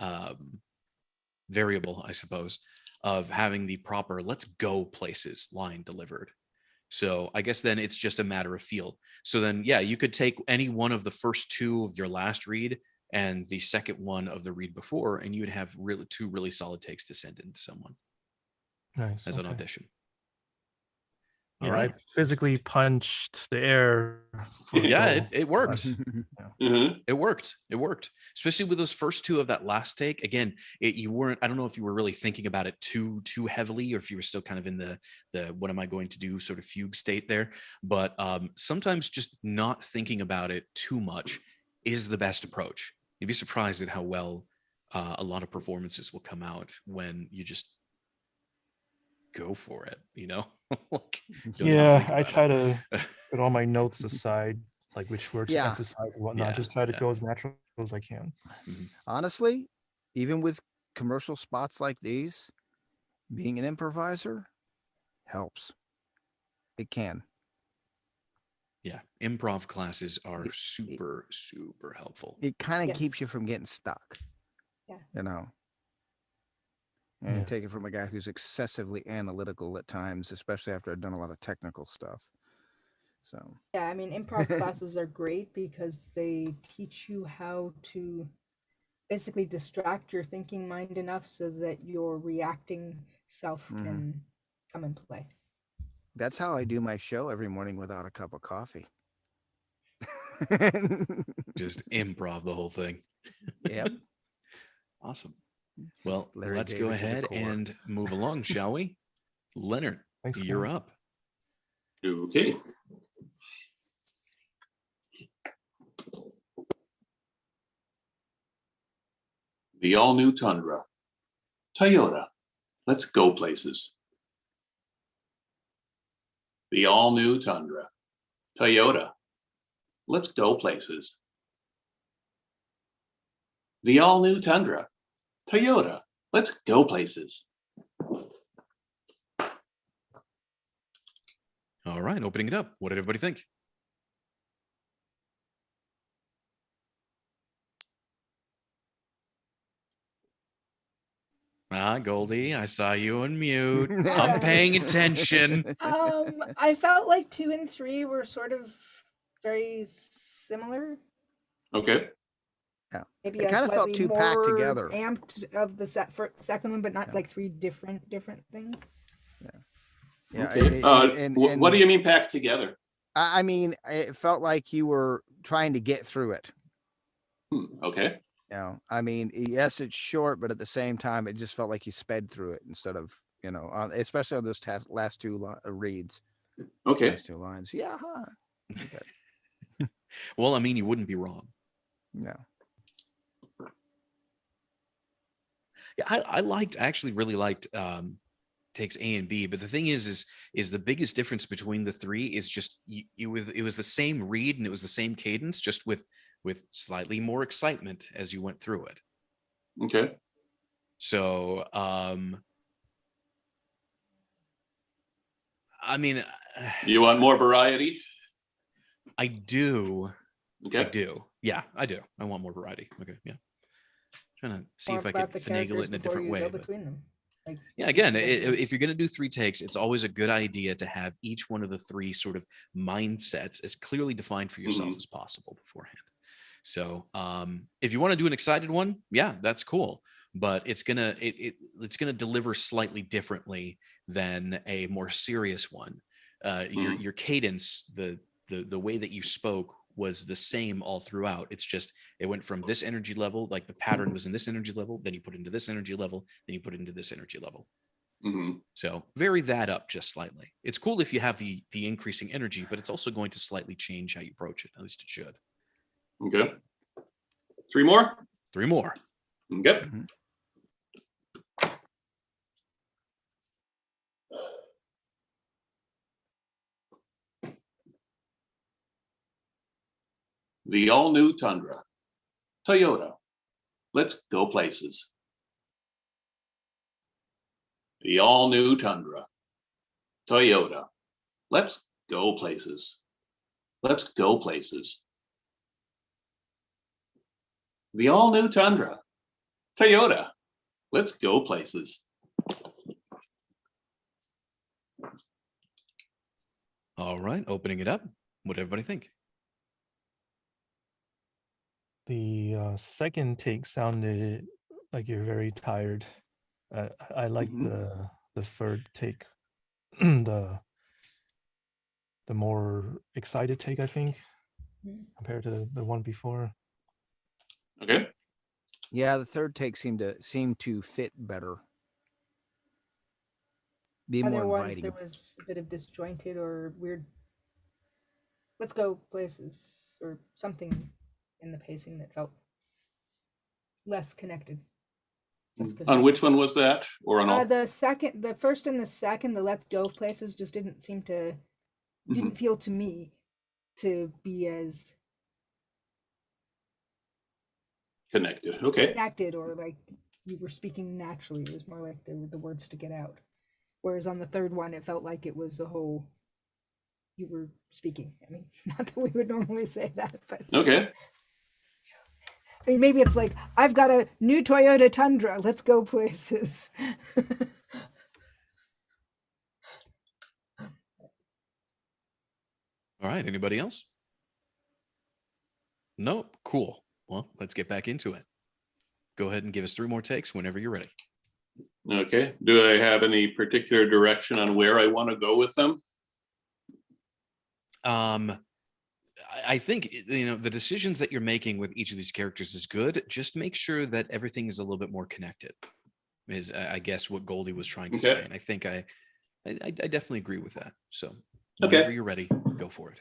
variable, I suppose, of having the proper "let's go places" line delivered. So I guess then it's just a matter of feel. So then, yeah, you could take any one of the first two of your last read and the second one of the read before, and you would have really two really solid takes to send into someone Nice. as an Okay. audition. Yeah, All right. I physically punched the air. For the Yeah, goal. it worked. Mhm. It worked. It worked. Especially with those first two of that last take. Again, you weren't, I don't know if you were really thinking about it too heavily, or if you were still kind of in the what am I going to do sort of fugue state there. But sometimes just not thinking about it too much is the best approach. You'd be surprised at how well a lot of performances will come out when you just go for it, you know? Like, don't even Yeah, think I about try it. to put all my notes aside, like which words to Yeah. emphasize and whatnot. Yeah, Just try to yeah. go as natural as I can. Mhm. Honestly, even with commercial spots like these, being an improviser helps. It can. Yeah, improv classes are It- super, super helpful. It kind of Yes. keeps you from getting stuck. Yeah. You know. And Yeah. take it from a guy who's excessively analytical at times, especially after I've done a lot of technical stuff. So Yeah, I mean, improv classes are great because they teach you how to basically distract your thinking mind enough so that your reacting self Mhm. can come and play. that's how I do my show every morning without a cup of coffee. Just improv the whole thing. Yep. Awesome. Well, Larry let's go David to the ahead core. and move along, shall we? Leonard, Thanks, you're Scott. up. Okay. The all-new Tundra. Toyota. Let's go places. The all-new Tundra. Toyota. Let's go places. The all-new Tundra. Toyota. Let's go places. All right, opening it up. What did everybody think? Ah, Goldie, I saw you on mute. I'm paying attention. I felt like 2 and 3 were sort of very similar. Okay. Maybe It a kinda felt slightly too packed more together. amped of the second one, but not Yeah. like 3 different things. Yeah. Okay. And What do you mean packed together? I mean, it felt like you were trying to get through it. Okay. You know, I mean, yes, it's short, but at the same time, it just felt like you sped through it instead of, you know, especially on those last two reads, Okay. last two lines. Yeah. Huh. Okay. Well, I mean, you wouldn't be wrong. No. Yeah, I actually really liked takes A and B, but the thing is the biggest difference between the three is just it was the same read and it was the same cadence, just with slightly more excitement as you went through it. Okay. So I mean, You want more variety? I do. Okay. I do. Yeah, I do. I want more variety. Okay, yeah. Trying to see More if I about could the finagle characters it in a before different you way. go but- between them. Like, Yeah, again, different- if you're going to do 3 takes, it's always a good idea to have each one of the 3 sort of mindsets as clearly defined for yourself Mhm. as possible beforehand. So if you want to do an excited one, yeah, that's cool. But it's gonna deliver slightly differently than a more serious one. Your cadence, the way that you spoke was the same all throughout. It's just it went from this energy level, like the pattern was in this energy level, then you put into this energy level, then you put into this energy level. Mhm. So vary that up just slightly. It's cool if you have the increasing energy, but it's also going to slightly change how you approach it. At least it should. Okay. 3 more? 3 more. Okay. Mhm. The all-new Tundra. Toyota. Let's go places. The all-new Tundra. Toyota. Let's go places. Let's go places. The all-new Tundra. Toyota. Let's go places. All right, opening it up. What everybody think? The second take sounded like you're very tired. I like Mhm. the third take, the more excited take, I think, compared to the one before. Okay. Yeah, the third take seemed to fit better. Be more Other ones, inviting. there was a bit of disjointed or weird. Let's go places or something in the pacing that felt less connected. That's good. On which one was that, or on all? The first and the second, the let's go places just didn't seem to, didn't feel to me to be as Connected. Okay. connected or like you were speaking naturally. It was more like there were the words to get out. Whereas on the third one, it felt like it was a whole, you were speaking. I mean, not that we would normally say that, but Okay. I mean, maybe it's like, I've got a new Toyota Tundra. Let's go places. All right, anybody else? Nope. Cool. Well, let's get back into it. Go ahead and give us 3 more takes whenever you're ready. Okay. Do I have any particular direction on where I want to go with them? I think the decisions that you're making with each of these characters is good. Just make sure that everything is a little bit more connected. Is I guess what Goldie was trying to say, and I think I definitely agree with that. So whenever you're ready, go for it.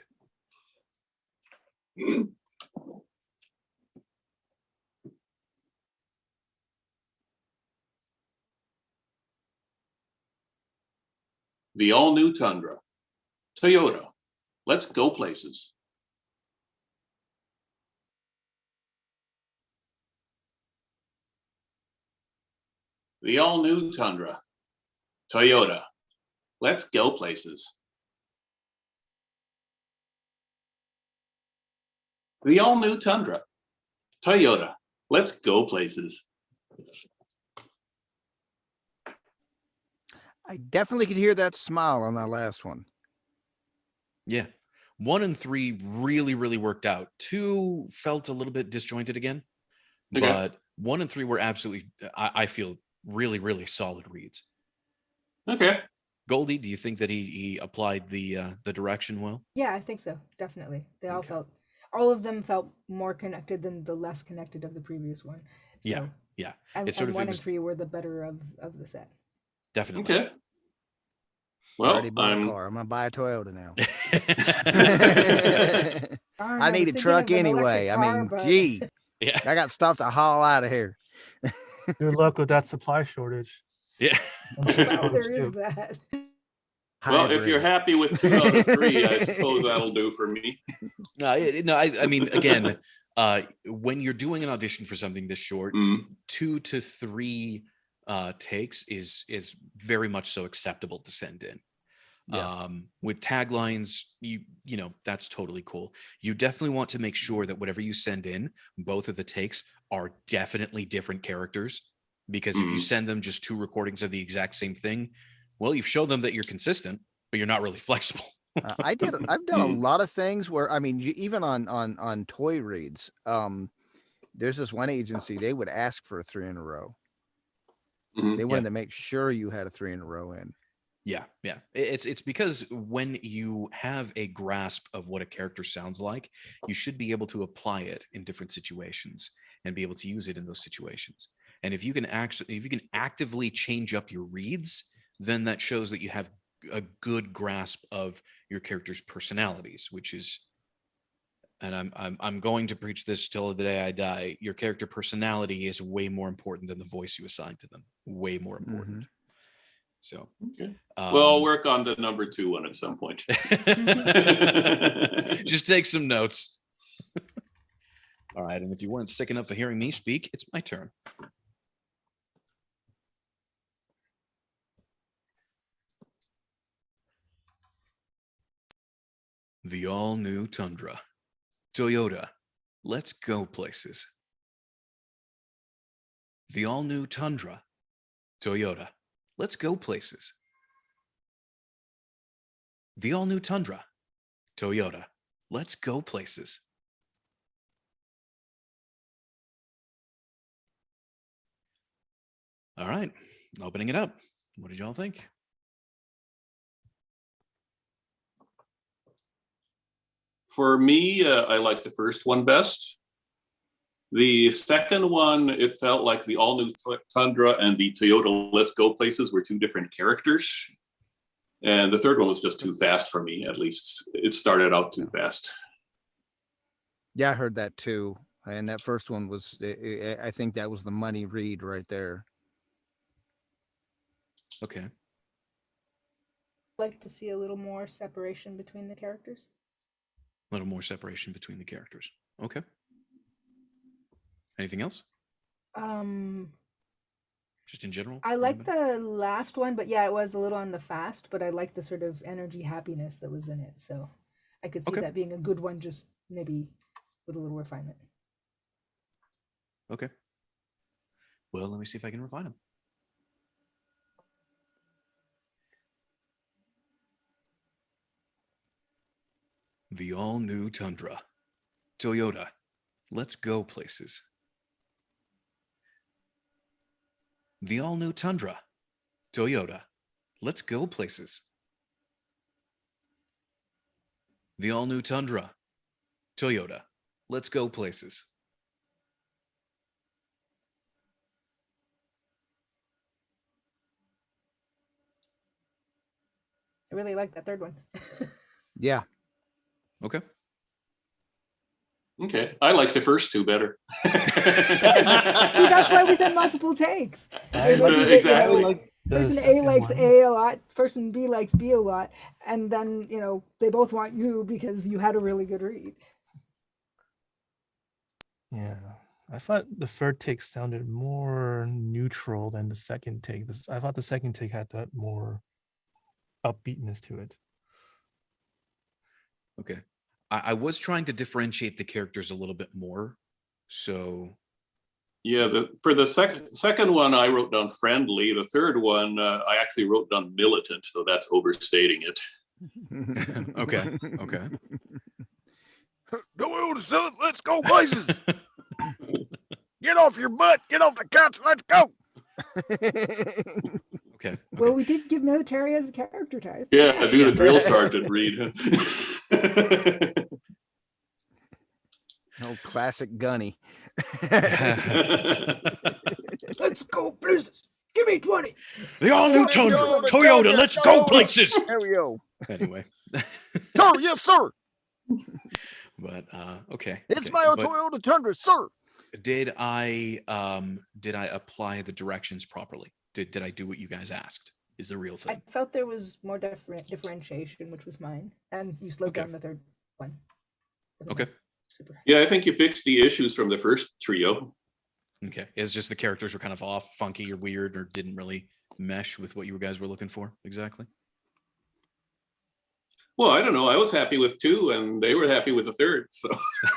The all-new Tundra. Toyota. Let's go places. The all-new Tundra. Toyota. Let's go places. The all-new Tundra. Toyota. Let's go places. I definitely could hear that smile on that last one. Yeah. 1 and 3 really, really worked out. 2 felt a little bit disjointed again, but 1 and 3 were absolutely, I feel, really, really solid reads. Okay. Goldie, do you think that he applied the direction well? Yeah, I think so. Definitely. They all of them felt more connected than the less connected of the previous one. So, yeah. And, It's sort and of, 1 and 3 were the better of the set. Definitely. Okay. I Well, already bought a car. I'm gonna buy a Toyota now. Darn, I was need a thinking truck of an electric anyway. I car, mean, but- gee, Yeah. I got stuff to haul out of here. Good luck with that supply shortage. Yeah. I'm sure Well, shortage there is too. that. well, if you're Hybrid. happy with 2 out of 3, I suppose that'll do for me. No, I mean, again, when you're doing an audition for something this short, 2 to 3 takes is very much so acceptable to send in. Yeah. With taglines, you know, that's totally cool. You definitely want to make sure that whatever you send in, both of the takes are definitely different characters, because if you send them just 2 recordings of the exact same thing, well, you've shown them that you're consistent, but you're not really flexible. I've done a lot of things where, I mean, even on toy reads, there's this one agency, they would ask for a 3 in a row. They wanted to make sure you had a 3 in a row in. Yeah. It's because when you have a grasp of what a character sounds like, you should be able to apply it in different situations and be able to use it in those situations. And if you can actively change up your reads, then that shows that you have a good grasp of your character's personalities, which is, and I'm going to preach this till the day I die, your character personality is way more important than the voice you assign to them. Way more important. So, well, I'll work on the number 2 one at some point. Just take some notes. All right. And if you weren't sick enough of hearing me speak, it's my turn. The all-new Tundra. Toyota. Let's go places. The all-new Tundra. Toyota. Let's go places. The all-new Tundra. Toyota. Let's go places. All right, opening it up. What did y'all think? For me, I like the first one best. The second one, it felt like the all-new Tundra and the Toyota Let's Go Places were two different characters. And the third one was just too fast for me, at least. It started out too fast. Yeah, I heard that too. And that first one was, I think that was the money read right there. Okay. I'd like to see a little more separation between the characters. A little more separation between the characters. Okay. Anything else? Just in general? I like the last one, but yeah, it was a little on the fast, but I like the sort of energy happiness that was in it. So I could see Okay. that being a good one, just maybe with a little refinement. Okay. Well, let me see if I can refine them. The all-new Tundra. Toyota. Let's go places. The all-new Tundra. Toyota. Let's go places. The all-new Tundra. Toyota. Let's go places. I really like that third one. Yeah. Okay. Okay, I like the first two better. See, that's why we said multiple takes. I Maybe like- they- Exactly. I like the Person A second likes one. A a lot, person B likes B a lot, and then, they both want you because you had a really good read. Yeah, I thought the third take sounded more neutral than the second take. I thought the second take had that more upbeatness to it. Okay. I was trying to differentiate the characters a little bit more. So Yeah, for the second one, I wrote down friendly. The third one, I actually wrote down militant, so that's overstating it. Okay. Okay. Go on, son. Let's go places. Get off your butt. Get off the couch. Let's go. Okay. Well, we did give military as a character type. Yeah, do the drill sergeant read. Oh, classic Gunny. Let's go places. Give me 20. The all-new Tundra. Toyota. Let's go places. There we go. Anyway. Sir, yes, sir. But okay. It's okay. my But Toyota Tundra, sir. did I apply the directions properly? Did I do what you guys asked? Is the real I thing. felt there was more differentiation, which was mine, and you slowed Okay. down the third one. Okay. Super. Yeah, I think you fixed the issues from the first trio. Okay. It's just the characters were kind of off, funky or weird, or didn't really mesh with what you guys were looking for exactly. Well, I don't know. I was happy with two, and they were happy with the third. So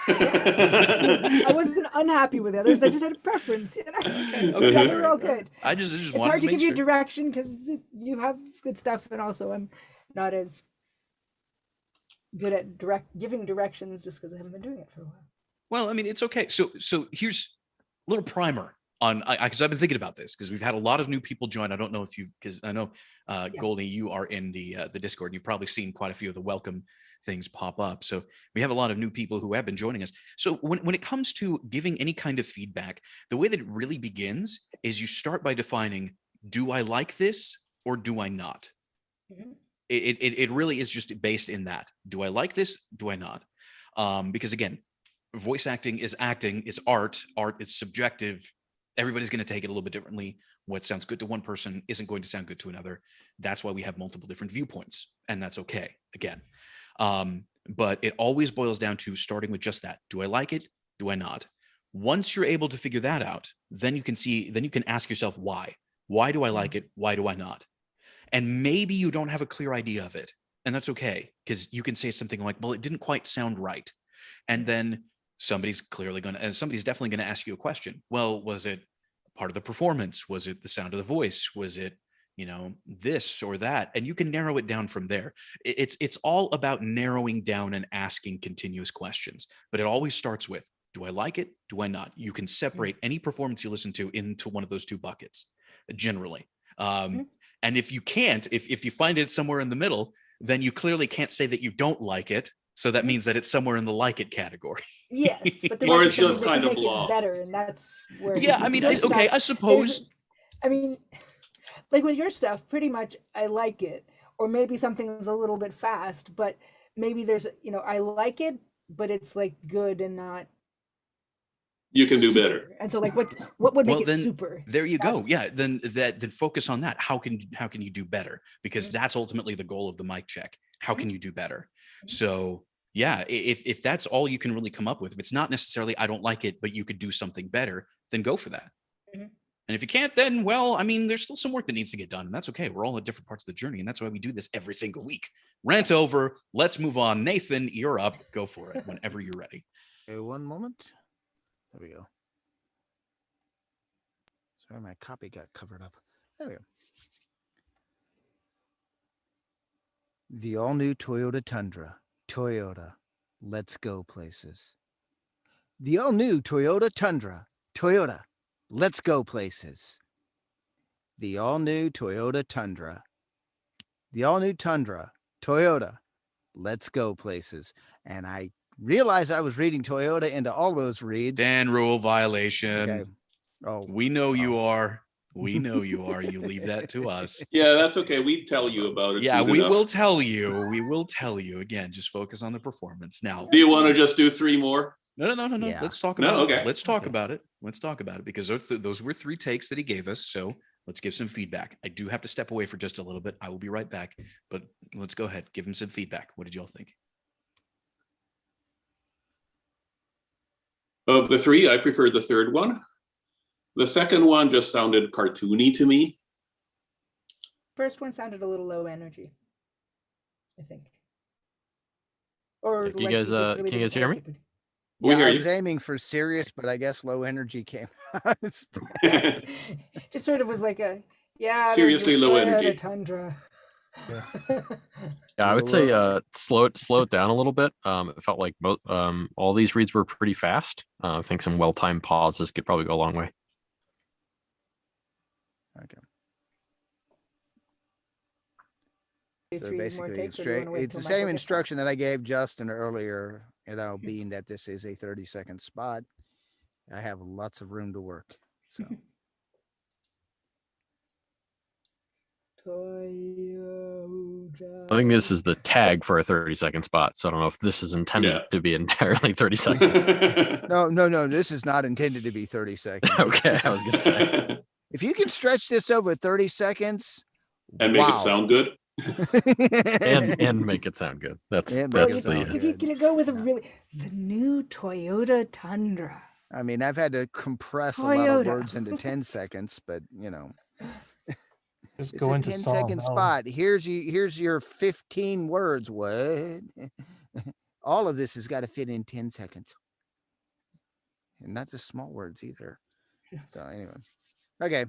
I wasn't unhappy with the others. I just had a preference. Okay. Yeah, they all were all right. good. I just It's wanted hard to make give you sure. direction because you have good stuff, and also I'm not as good at giving directions just because I haven't been doing it for a while. Well, I mean, it's okay. So here's a little primer on because I've been thinking about this because we've had a lot of new people join. I don't know if you, because I know Goldie, you are in the Discord. You've probably seen quite a few of the welcome things pop up. So we have a lot of new people who have been joining us. So when it comes to giving any kind of feedback, the way that it really begins is you start by defining, do I like this or do I not? Mhm. It really is just based in that. Do I like this? Do I not? Because again, voice acting is art. Art is subjective. Everybody's going to take it a little bit differently. What sounds good to one person isn't going to sound good to another. That's why we have multiple different viewpoints, and that's okay. Again, but it always boils down to starting with just that. Do I like it? Do I not? Once you're able to figure that out, then you can ask yourself why. Why do I like it? Why do I not? And maybe you don't have a clear idea of it, and that's okay, because you can say something like, well, it didn't quite sound right. And then somebody's definitely going to ask you a question. Well, was it part of the performance? Was it the sound of the voice? Was it, this or that, and you can narrow it down from there. It's all about narrowing down and asking continuous questions, but it always starts with, do I like it? Do I not? You can separate any performance you listen to into one of those two buckets, generally. And if you can't, if you find it somewhere in the middle, then you clearly can't say that you don't like it. So that means that it's somewhere in the like it category. Yes, but there Or might be it's just things that kind can of make it blah. better, and that's where. Yeah, I mean, your okay, stuff- I suppose. I mean, like with your stuff, pretty much I like it, or maybe something's a little bit fast, but maybe there's, I like it, but it's like good and not. You can do super. better. And so, like, what would make Well, it then super? there you go. That's- Yeah, then focus on that. How can you do better? Because that's ultimately the goal of the mic check. How can you do better? So yeah, if that's all you can really come up with, if it's not necessarily I don't like it, but you could do something better, then go for that. And if you can't, then, well, I mean, there's still some work that needs to get done, and that's okay. We're all at different parts of the journey, and that's why we do this every single week. Rant over. Let's move on. Nathan, you're up. Go for it whenever you're ready. Okay, one moment. There we go. Sorry, my copy got covered up. There we go. The all-new Toyota Tundra. Toyota. Let's go places. The all-new Toyota Tundra. Toyota. Let's go places. The all-new Toyota Tundra. The all-new Tundra. Toyota. Let's go places. And I realized I was reading Toyota into all those reads. Dan rule violation. Okay. Oh, We know you are. We know you are. You leave that to us. Yeah, that's okay. We tell you about it. Yeah, soon we enough. will tell you. We will tell you. Again, just focus on the performance. Now, Do you want to just do 3 more? no. Yeah. Let's talk No, about it. okay. Let's talk Okay. about it. Let's talk about it, because those were 3 takes that he gave us. So let's give some feedback. I do have to step away for just a little bit. I will be right back, but let's go ahead. Give him some feedback. What did y'all think? Of the 3, I preferred the third one. The second one just sounded cartoony to me. First one sounded a little low energy, I think. Or Can you like guys, just really can you didn't guys hear like me? it, but- We yeah, hear I you. was aiming for serious, but I guess low energy came. Just sort of was like a there's Seriously this low Toyota energy. Tundra. Yeah, I would say slow it down a little bit. It felt like all these reads were pretty fast. I think some well-timed pauses could probably go a long way. Okay. Say So 3 more basically, takes, or do you wanna wait it's the till Michael same gets back? instruction that I gave Justin earlier, being that this is a 30-second spot. I have lots of room to work. So Toyota. I think this is the tag for a 30-second spot, so I don't know if this is intended Yeah. to be entirely 30 seconds. no, this is not intended to be 30 seconds. Okay, I was gonna say. If you can stretch this over 30 seconds And make wow. it sound good. and make it sound good. That's And Well, make that's it sound the if you good. can go with the new Toyota Tundra. I mean, I've had to compress a lot of Toyota. words into 10 seconds, but Just it's go a into 10-second song. spot. Here's your 15 words. What? All of this has got to fit in 10 seconds. And not just small words either. So anyway. Okay.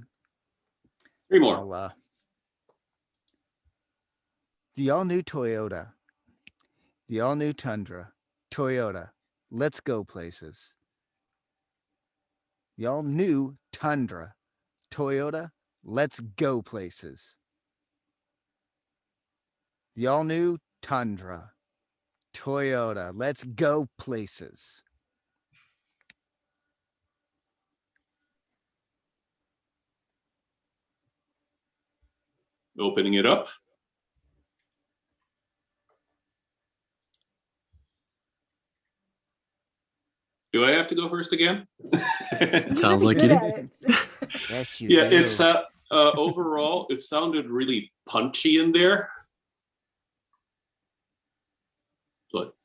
3 more. I'll, the all-new Toyota. The all-new Tundra. Toyota. Let's go places. The all-new Tundra. Toyota. Let's go places. The all-new Tundra. Toyota. Let's go places. Opening it up. Do I have to go first again? It sounds Really like you good did. at it. Yes, you Yeah, do. it's overall, it sounded really punchy in there.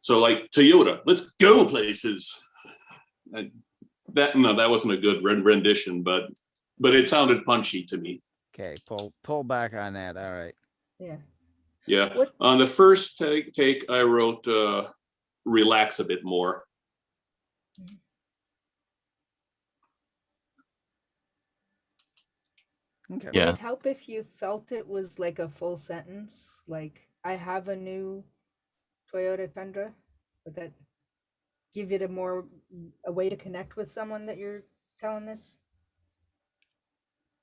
So like Toyota, let's go places. That wasn't a good rendition, but it sounded punchy to me. Okay, pull back on that. All right. Yeah. Yeah. What- On the first take, I wrote relax a bit more. Okay. Would Yeah. it help if you felt it was like a full sentence? Like, I have a new Toyota Tundra? Would that give it a way to connect with someone that you're telling this?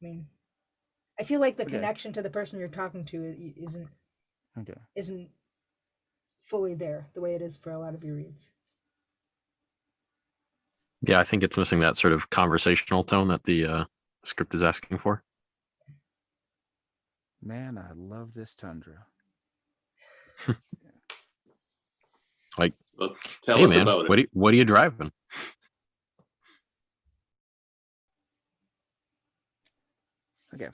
I mean, I feel like the Okay. connection to the person you're talking to Okay. isn't fully there the way it is for a lot of your reads. Yeah, I think it's missing that sort of conversational tone that the script is asking for. Man, I love this Tundra. Like, Well, tell hey us man, about it. what are you driving? Okay.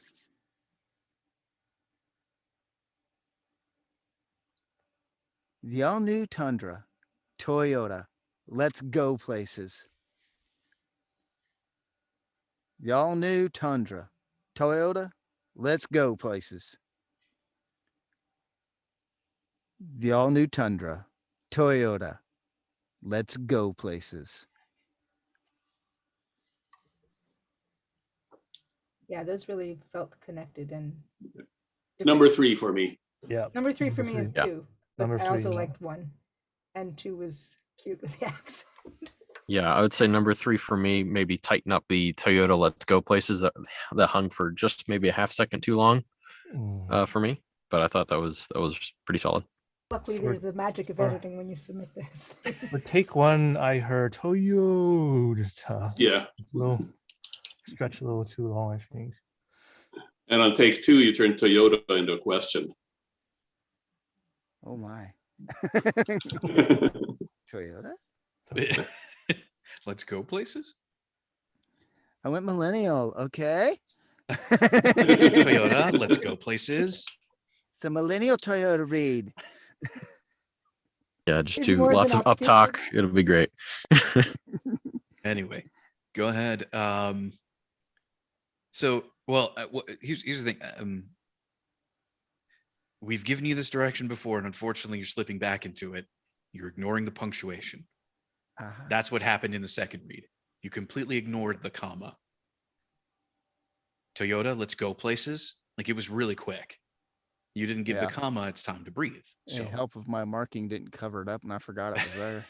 The all-new Tundra, Toyota. Let's go places. The all-new Tundra, Toyota. Let's go places. The all-new Tundra, Toyota. Let's go places. Yeah, those really felt connected and different. Number 3 for me. Yeah. Number 3 for me is Yeah. 2, but Number I also 3, yeah. liked 1, and 2 was cute with the accent. Yeah, I would say number 3 for me, maybe tighten up the Toyota Let's Go places that hung for just maybe a half second too long for me. But I thought that was pretty solid. Luckily, For- there's the magic of for- editing when you submit this. For take 1, I heard Toyota. Yeah. It's a little stretch a little too long, I think. And on take 2, you turn Toyota into a question. Oh my. Toyota? Let's go places. I went millennial, okay? Toyota, let's go places. The millennial Toyota read. Yeah, just It's do more lots than of up obscure. talk. It'll be great. Anyway, go ahead. Here's the thing. We've given you this direction before, and unfortunately, you're slipping back into it. You're ignoring the punctuation. Uh-huh. That's what happened in the second read. You completely ignored the comma. Toyota, let's go places. Like, it was really quick. You didn't give Yeah. the comma its time to breathe. So The help of my marking didn't cover it up, and I forgot it was there.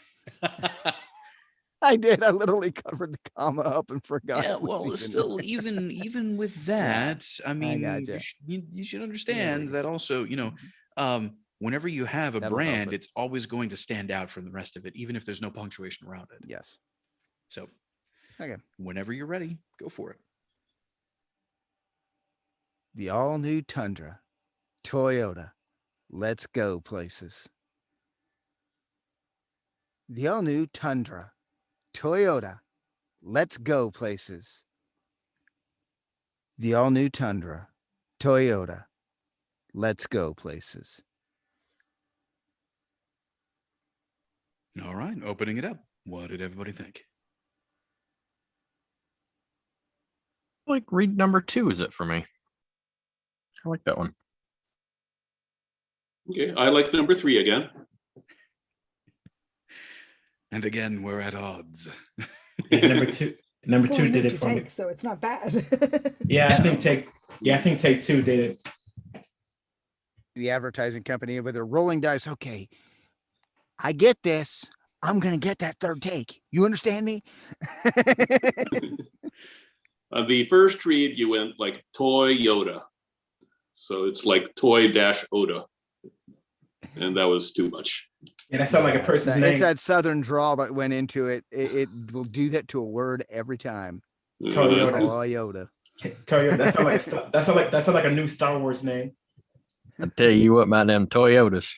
I did. I literally covered the comma up and forgot. yeah, it was well, even still, there. even with that, I mean, gotcha. you should understand Yeah. that also, whenever you have a That'll help brand, it. it's always going to stand out from the rest of it, even if there's no punctuation around it. Yes. So, Okay. whenever you're ready, go for it. The all-new Tundra, Toyota. Let's go places. The all-new Tundra, Toyota. Let's go places. The all-new Tundra, Toyota. Let's go places. All right, opening it up. What did everybody think? Like read number 2 is it for me? I like that one. Okay, I like number 3 again. And again, we're at odds. Yeah, number two Well, we did moved it to for me. take, so it's not bad. Yeah, I think take 2 did it. The advertising company with their rolling dice. Okay, I get this. I'm going to get that third take. You understand me? On the first read, you went like Toyota. So it's like toy-oda. And that was too much. Yeah, that sounded like a person's It's name. that southern drawl that went into it. It will do that to a word every time. Toyota. Toyota. Toyota. That sound like a new Star Wars name. I tell you what, about them Toyotas.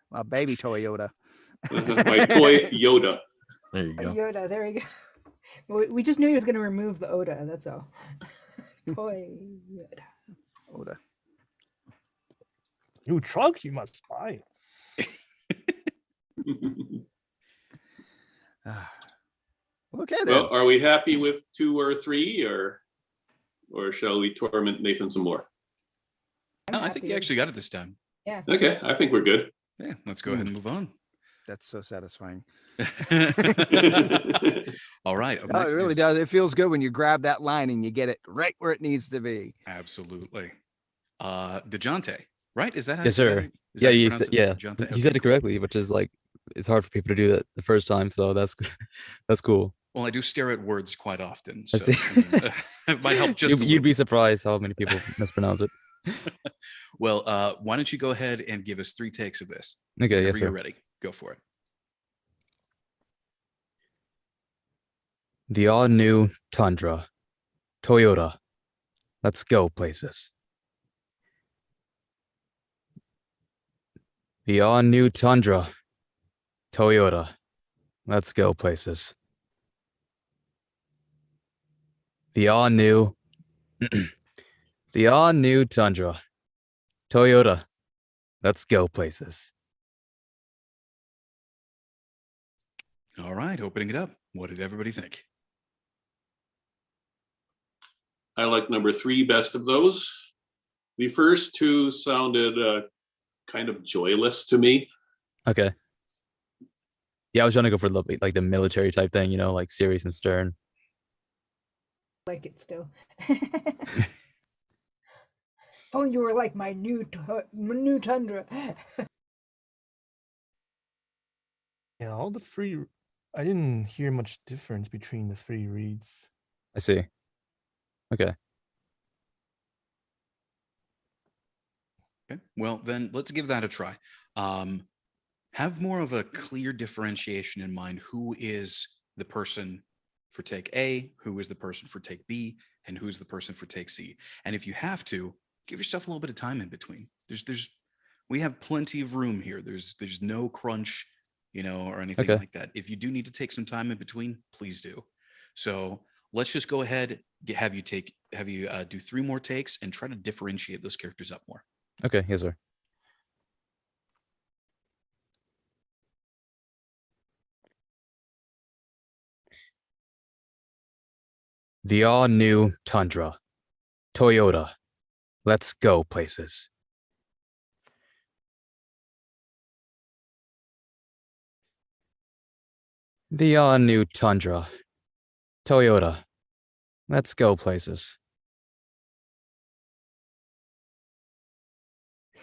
My baby Toyota. My toy Yoda. There you go. Yoda, there we go. We just knew he was going to remove the Oda, that's all. Toy Yoda. Oda. New truck you must buy. Okay then. Well, are we happy with 2 or 3, or shall we torment Nathan some more? I'm No, I think happy you with- actually got it this time. Okay, I think we're good. Yeah, let's go ahead and move on. That's so satisfying. All right. Oh, it really does. It feels good when you grab that line and you get it right where it needs to be. Absolutely. DeJounte, right? Is that how Yes, sir. is Yeah, how you pronounce said, it? yeah, DeJounte? you Okay, said it cool. correctly, which is like it's hard for people to do that the first time, so that's that's cool. Well, I do stare at words quite often, I so see. it might help just You'd be surprised how many people mispronounce it. Well, why don't you go ahead and give us 3 takes of this? Okay, Whenever yes, you're sir. ready, go for it. The all-new Tundra, Toyota. Let's go places. The all-new Tundra, Toyota. Let's go places. The all-new, the all-new Tundra, Toyota. Let's go places. All right, opening it up. What did everybody think? I like number 3 best of those. The first 2 sounded kind of joyless to me. Okay. Yeah, I was trying to go for like the military type thing, you know, like serious and stern. Like it still. Oh, you were like my new Tundra. Yeah, all the free. I didn't hear much difference between the 3 reads. I see. Okay. Okay, well, then let's give that a try. Have more of a clear differentiation in mind. Who is the person for take A, who is the person for take B, and who's the person for take C? And if you have to, give yourself a little bit of time in between. We have plenty of room here. There's no crunch, you know, or anything Okay. like that. If you do need to take some time in between, please do. So let's just go ahead, have you do 3 more takes and try to differentiate those characters up more. Okay, yes, sir. The all-new Tundra, Toyota. Let's go places. The all-new Tundra, Toyota. Let's go places.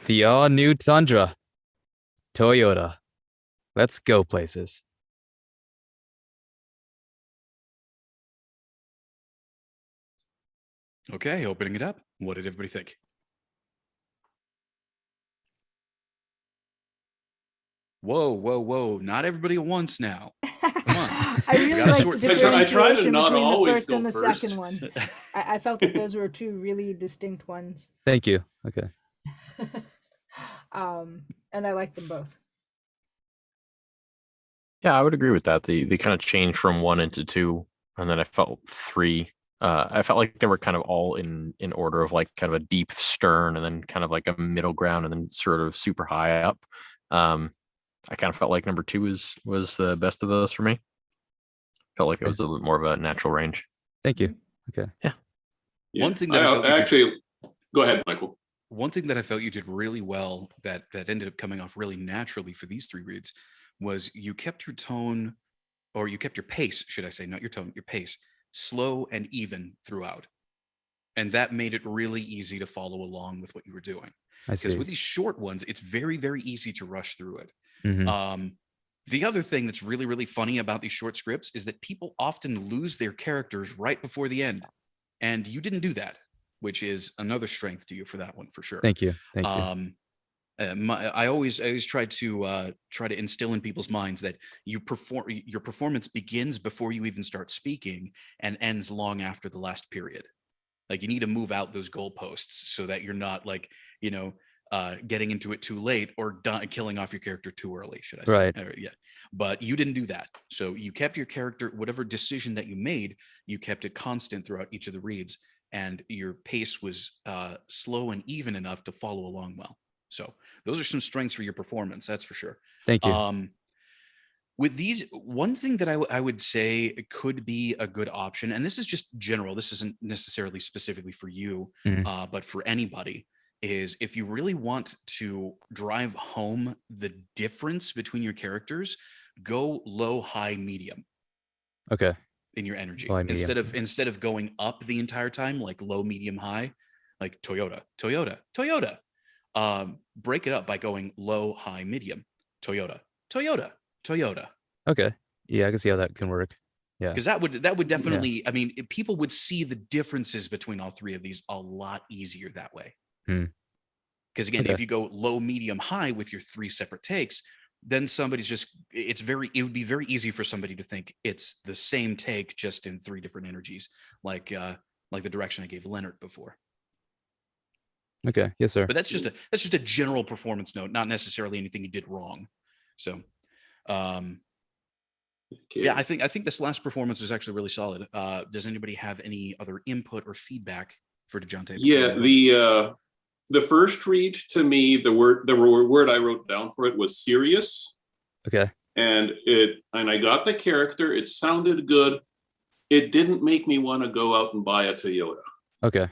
The all-new Tundra, Toyota. Let's go places. Okay, opening it up. What did everybody think? Whoa. Not everybody at once now. Come on. I really gotta like sort- the I try to differentiation not between the always first go and the first. second one. I felt that those were 2 really distinct ones. Thank you. Okay. And I like them both. Yeah, I would agree with that. The kind of change from 1 into 2, and then I felt 3. I felt like they were kind of all in order of like kind of a deep stern, and then kind of like a middle ground, and then sort of super high up. I kind of felt like number 2 was the best of those for me. Felt like it was a little more of a natural range. Thank you. Okay. Yeah. One thing that go ahead, Michael. One thing that I felt you did really well that ended up coming off really naturally for these 3 reads was you kept your tone, or you kept your pace, should I say, not your tone, your pace, slow and even throughout. And that made it really easy to follow along with what you were doing. I see. Because with these short ones, it's very, very easy to rush through it. Mhm. The other thing that's really, really funny about these short scripts is that people often lose their characters right before the end. And you didn't do that, which is another strength to you for that one, for sure. Thank you. Thank you. I always try to instill in people's minds that your performance begins before you even start speaking and ends long after the last period. Like, you need to move out those goalposts so that you're not like, you know, getting into it too late or killing off your character too early, should I say? Right. Yeah. But you didn't do that. So you kept your character, whatever decision that you made, you kept it constant throughout each of the reads, and your pace was slow and even enough to follow along well. So those are some strengths for your performance, that's for sure. Thank you. With these, one thing that I would say could be a good option, and this is just general, this isn't necessarily specifically for you, but for anybody, is if you really want to drive home the difference between your characters, go low, high, medium Okay. in your energy. Low, high, medium. Instead of going up the entire time, like low, medium, high, like Toyota, Toyota, Toyota. Break it up by going low, high, medium, Toyota, Toyota, Toyota. Okay. Yeah, I can see how that can work. Yeah. Because that would definitely, I mean, people would see the differences between all three of these a lot easier that way. Because again, Okay. if you go low, medium, high with your 3 separate takes, then somebody's just, it would be very easy for somebody to think it's the same take just in 3 different energies, like the direction I gave Leonard before. Okay. Yes, sir. But that's just a general performance note, not necessarily anything you did wrong. So yeah, I think this last performance was actually really solid. Does anybody have any other input or feedback for DeJounte? Yeah, the first read to me, the word I wrote down for it was serious. Okay. And I got the character. It sounded good. It didn't make me want to go out and buy a Toyota. Okay.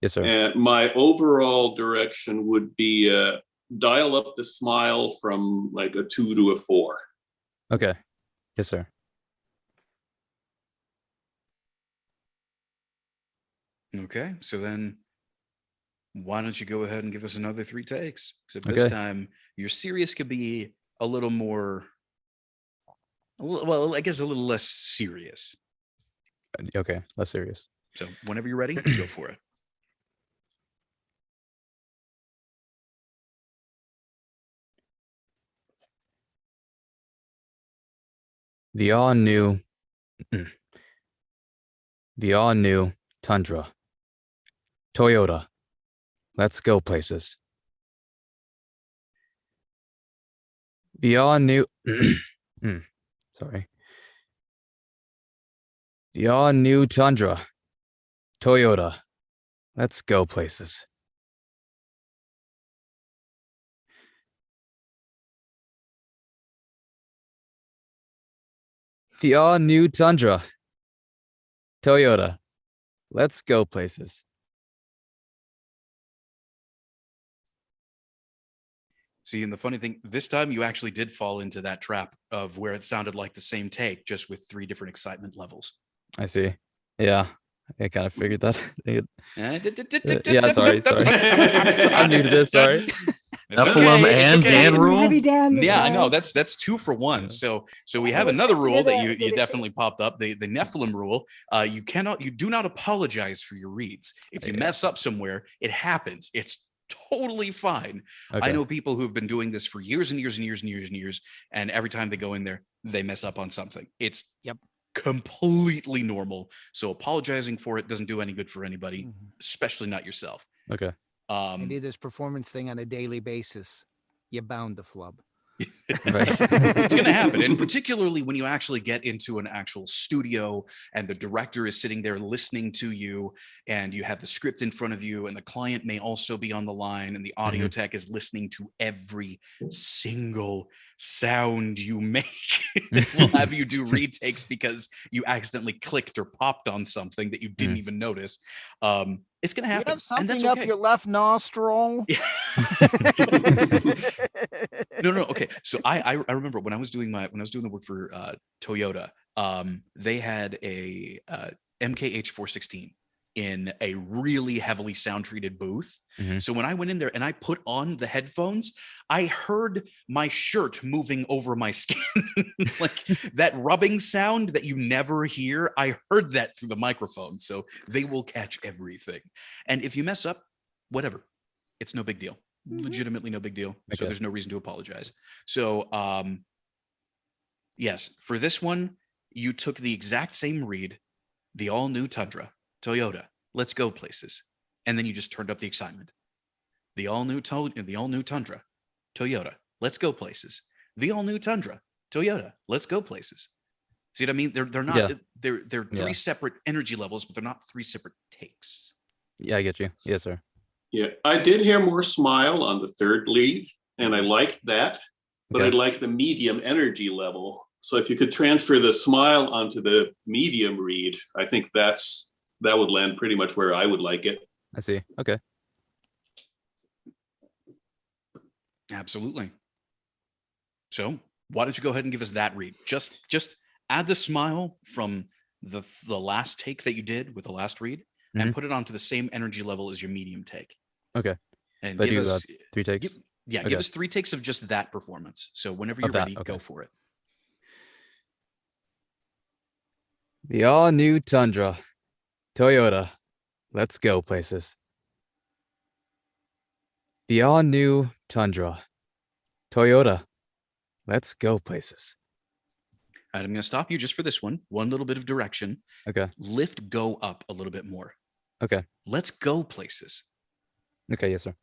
Yes, sir. And my overall direction would be dial up the smile from like a 2 to a 4. Okay. Yes, sir. Okay, so then why don't you go ahead and give us another 3 takes? Except this time your serious could be a little more, well, I guess a little less serious. Okay, less serious. So whenever you're ready, go for it. The all-new Tundra. Toyota. Let's go places. The all-new sorry. The all-new Tundra. Toyota. Let's go places. The all-new Tundra. Toyota. Let's go places. See, and the funny thing, this time you actually did fall into that trap of where it sounded like the same take, just with 3 different excitement levels. I see. Yeah, I kind of figured that. Yeah, sorry. I'm new to this. Sorry. Nephilim and Dan It's rule. heavy Dan this Yeah, I time. know that's 2 for 1. So we have another rule that you Did it. definitely popped up, the Nephilim rule. You do not apologize for your reads. If you mess up somewhere, it happens. It's totally fine. Okay. I know people who've been doing this for years and years and years and years and years, and every time they go in there, they mess up on something. It's completely normal. So apologizing for it doesn't do any good for anybody, especially not yourself. Okay. I do this performance thing on a daily basis. You're bound to flub. Right. It's going to happen. And particularly when you actually get into an actual studio and the director is sitting there listening to you and you have the script in front of you and the client may also be on the line and the audio tech is listening to every single sound you make. We'll have you do retakes because you accidentally clicked or popped on something that you didn't even notice. It's going to happen. You have something and that's up okay. your left nostril. No. Okay. So I remember when I was doing the work for Toyota, they had a MKH 416 in a really heavily sound treated booth. So when I went in there and I put on the headphones, I heard my shirt moving over my skin, like that rubbing sound that you never hear. I heard that through the microphone. So they will catch everything. And if you mess up, whatever, it's no big deal. Legitimately no big deal. So Okay. there's no reason to apologize. So yes, for this one, you took the exact same read, the all new Tundra, Toyota, let's go places. And then you just turned up the excitement. The all new Tundra, Toyota, let's go places. The all new Tundra, Toyota, let's go places. See what I mean? They're not they're 3 separate energy levels, but they're not 3 separate takes. Yeah, I get you. Yes, sir. Yeah, I did hear more smile on the 3rd lead, and I liked that, but Okay. I like the medium energy level. So if you could transfer the smile onto the medium read, I think that would land pretty much where I would like it. I see. Okay. Absolutely. So why don't you go ahead and give us that read? Just add the smile from the last take that you did with the last read and put it onto the same energy level as your medium take. Okay. And But I give do us 3 takes. give Okay. us 3 takes of just that performance. So whenever you're Of that, ready, okay. go for it. The all-new Tundra. Toyota. Let's go places. The all-new Tundra. Toyota. Let's go places. All right, I'm going to stop you just for this one. One little bit of direction. Okay. Lift go up a little bit more. Okay. Let's go places. Okay, yes, sir.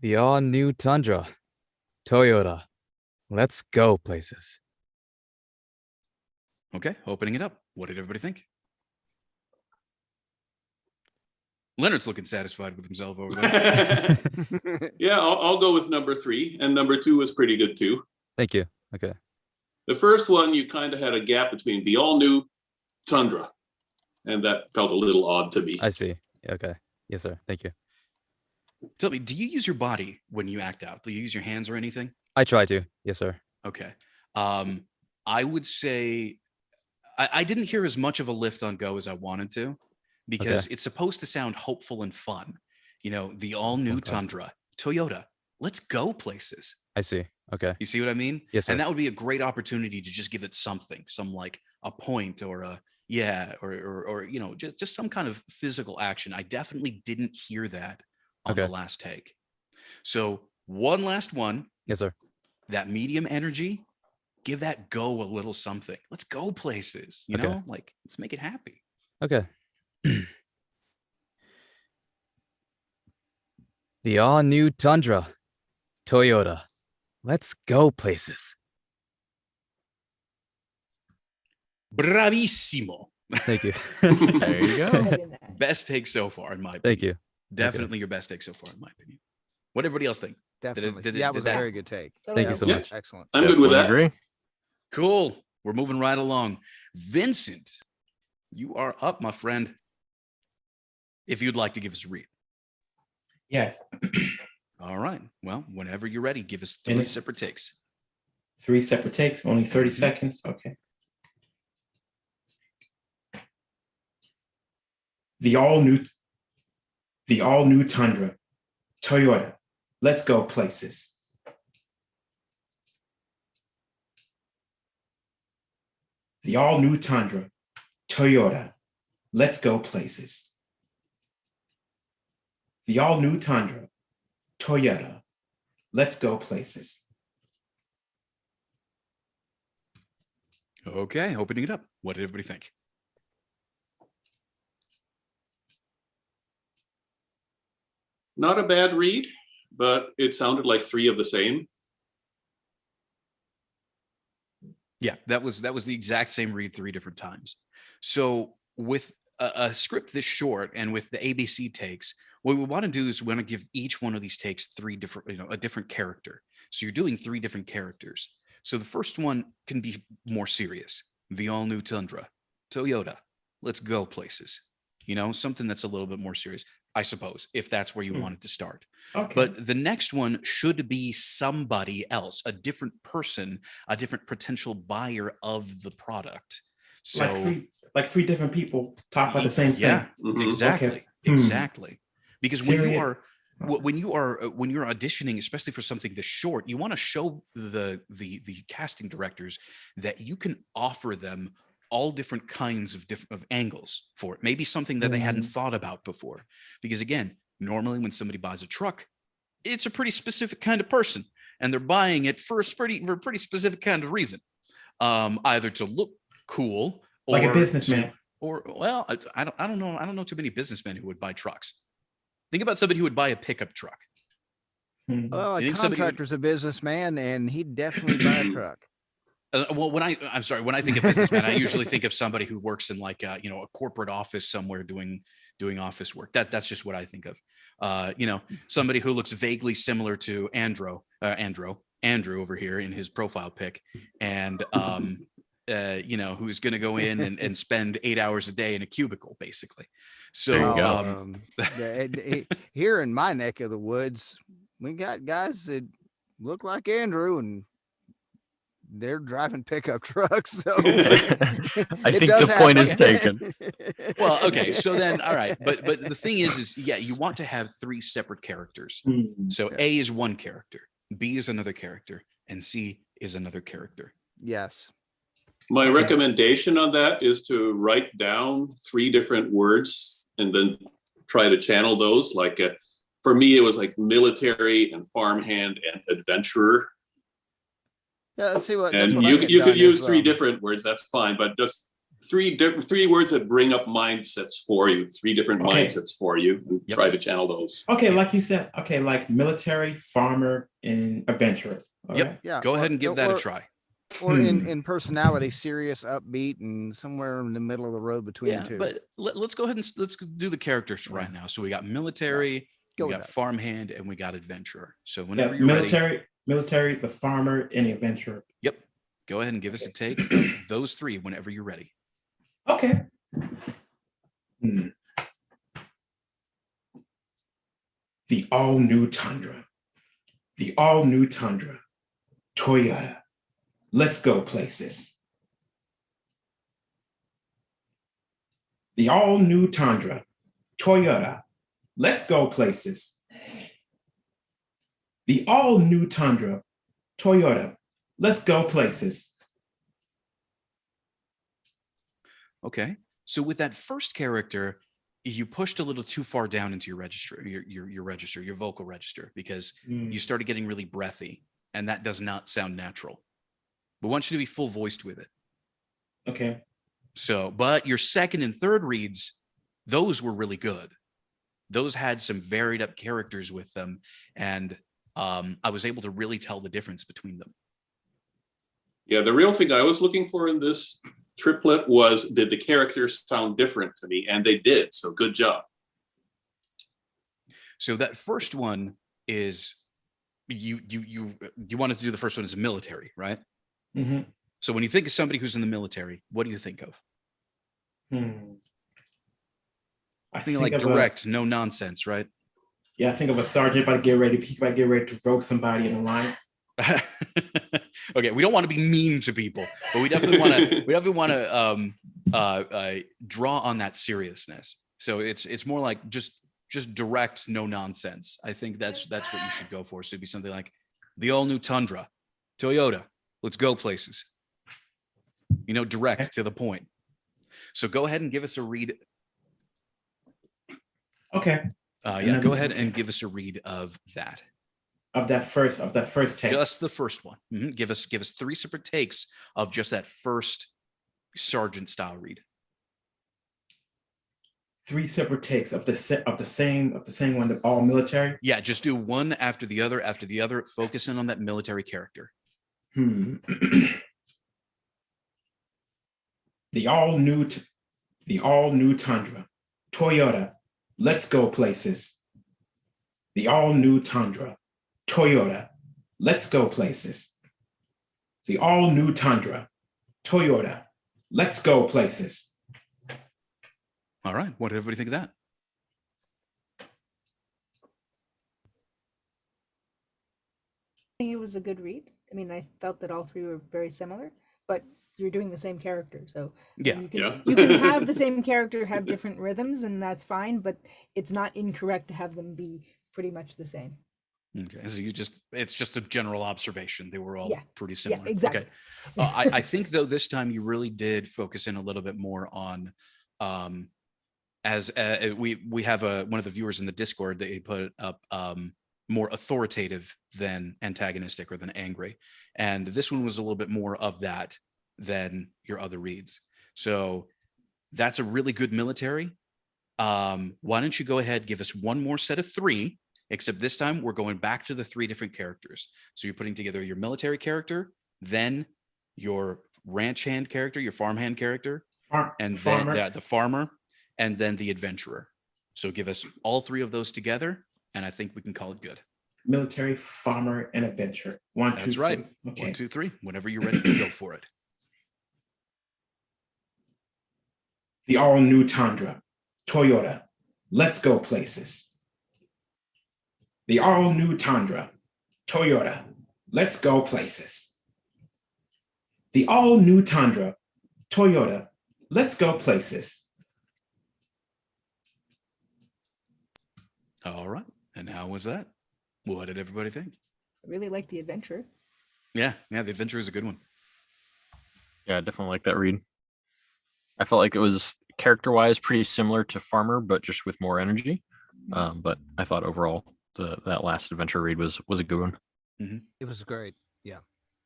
The all-new Tundra. Toyota. Let's go places. Okay, opening it up. What did everybody think? Leonard's looking satisfied with himself over there. Yeah, I'll go with number 3, and number 2 was pretty good too. Thank you. Okay. The first one, you kind of had a gap between the all-new Tundra, and that felt a little odd to me. I see. Okay. Yes, sir. Thank you. Tell me, do you use your body when you act out? Do you use your hands or anything? I try to. Yes, sir. Okay. I would say I didn't hear as much of a lift on go as I wanted to, because it's supposed to sound hopeful and fun. You know, the all new Okay. Tundra, Toyota, let's go places. I see. Okay. You see what I mean? Yes, sir. And that would be a great opportunity to just give it something, some like a point or a yeah, or you know, just some kind of physical action. I definitely didn't hear that on the Okay. last take. So one last one, Yes, sir. that medium energy, give that go a little something. Let's go places, you Okay. know, like let's make it happy. Okay. The all-new Tundra. Toyota. Let's go places. Bravissimo. Thank you. There you go. Second that. Best take so far, in my opinion. Thank you. Definitely your best take so far, in my opinion. What everybody else think? Definitely. did it- that did was that- a very good take. Thank you so Yeah. much. Excellent. I'm good with that. Definitely agree. Cool. We're moving right along. Vincent, you are up, my friend. If you'd like to give us a read. Yes. All right. Well, whenever you're ready, give us And 3 it's- separate takes. 3 separate takes, only 30 seconds. Okay. The all new Tundra, Toyota. Let's go places. The all new Tundra, Toyota. Let's go places. The all new Tundra, Toyota. Let's go places. Okay, opening it up. What did everybody think? Not a bad read, but it sounded like 3 of the same. Yeah, that was the exact same read 3 different times. So with a script this short and with the ABC takes, what we want to do is we want to give each one of these takes 3 different, you know, a different character. So you're doing 3 different characters. So the first one can be more serious. The all new Tundra, Toyota, let's go places. You know, something that's a little bit more serious, I suppose, if that's where you want it to start. Okay. But the next one should be somebody else, a different person, a different potential buyer of the product. So like three different people talk about the same thing. yeah, Mhm. exactly, Okay. Hmm. exactly. Because when you Serious- are when you're auditioning, especially for something this short, you want to show the casting directors that you can offer them all different kinds of different angles for it. Maybe something that they hadn't thought about before. Because again, normally when somebody buys a truck, it's a pretty specific kind of person, and they're buying it for a pretty specific kind of reason. Either to look cool, or Like a businessman. or well, I don't know too many businessmen who would buy trucks. Think about somebody who would buy a pickup truck. Hmm. Well, a You think somebody would- contractor's a businessman, and he'd definitely buy a truck. Well, when I think of businessman, I usually think of somebody who works in like a corporate office somewhere doing office work. That's just what I think of. Somebody who looks vaguely similar to Andrew over here in his profile pic, and you know, who's going to go in and spend 8 hours a day in a cubicle, basically. So There you go. Here in my neck of the woods, we got guys that look like Andrew, and they're driving pickup trucks. So I think the point is taken. well, okay, so then all right, but the thing is yeah, you want to have 3 separate characters. So A is one character, B is another character, and C is another character. Yes. My recommendation on that is to write down 3 different words and then try to channel those. Like for me, it was like military and farmhand and adventurer. Yeah, let's see what. And you could use 3 different words. That's fine, but just 3 words that bring up mindsets for you. 3 different mindsets for you, and try to channel those. Okay, like you said. Okay, like military, farmer, and adventurer. Yep. Yeah. Go ahead and give that a try. Or in personality, serious, upbeat, and somewhere in the middle of the road between the 2. But let's go ahead and let's do the characters right now. So we got military, we got farmhand, and we got adventurer. So whenever you're military, the farmer, and the adventurer. Yep. Go ahead and give us a take of those 3 whenever you're ready. Okay. The all-new Tundra. The all-new Tundra. Toyota. Let's go places. The all-new Tundra. Toyota. Let's go places. The all-new Tundra. Toyota. Let's go places. Okay. So with that first character, you pushed a little too far down into your register, your register, your vocal register, because you started getting really breathy, and that does not sound natural. We want you to be full voiced with it. Okay. So, but your second and third reads, those were really good. Those had some varied up characters with them, and I was able to really tell the difference between them. Yeah, the real thing I was looking for in this triplet was, did the characters sound different to me? And they did, so good job. So that first one is, you wanted to do the first one as military, right? Mm-hmm. So when you think of somebody who's in the military, what do you think of? I think like direct, no nonsense, right? Yeah, I think of a sergeant about to get ready to rogue somebody in the line. Okay, we don't want to be mean to people, but we definitely want to draw on that seriousness. So it's more like just direct, no nonsense. I think that's what you should go for. So it'd be something like the all new Tundra, Toyota, let's go places. You know, direct to the point. So go ahead and give us a read. Okay. Go ahead and give us a read of that. Of that first take. Just the first one. Mm-hmm. Give us 3 separate takes of just that first sergeant style read. 3 separate takes of the same one, the all military. Yeah, just do one after the other, focusing on that military character. The all new Tundra, Toyota. Let's go places. The all new Tundra, Toyota. Let's go places. The all new Tundra, Toyota. Let's go places. All right. What did everybody think of that? I think it was a good read. I mean, I felt that all 3 were very similar, but you're doing the same character, so yeah, you can have the same character have different rhythms, and that's fine. But it's not incorrect to have them be pretty much the same. Okay, so it's just a general observation. They were all pretty similar. Yeah, exactly. Okay. I think though this time you really did focus in a little bit more on, as we have one of the viewers in the Discord, they put up more authoritative than antagonistic or than angry, and this one was a little bit more of that than your other reads. So that's a really good military. Why don't you go ahead, give us one more set of 3, except this time we're going back to the 3 different characters. So you're putting together your military character, then your ranch hand character, your farmhand character, and then the farmer, and then the adventurer. So give us all 3 of those together, and I think we can call it good. Military, farmer, and adventurer. 1, 2, 3. That's right. Okay. 1, 2, 3. Whenever you're ready to go for it. The all-new Tundra. Toyota, let's go places. The all-new Tundra. Toyota, let's go places. The all-new Tundra. Toyota, let's go places. All right. And how was that? What did everybody think? I really like the adventure. Yeah, the adventure is a good one. Yeah, I definitely like that read. I felt like it was character-wise pretty similar to Farmer, but just with more energy. But I thought overall that last adventure read was a good one. It was great. Yeah.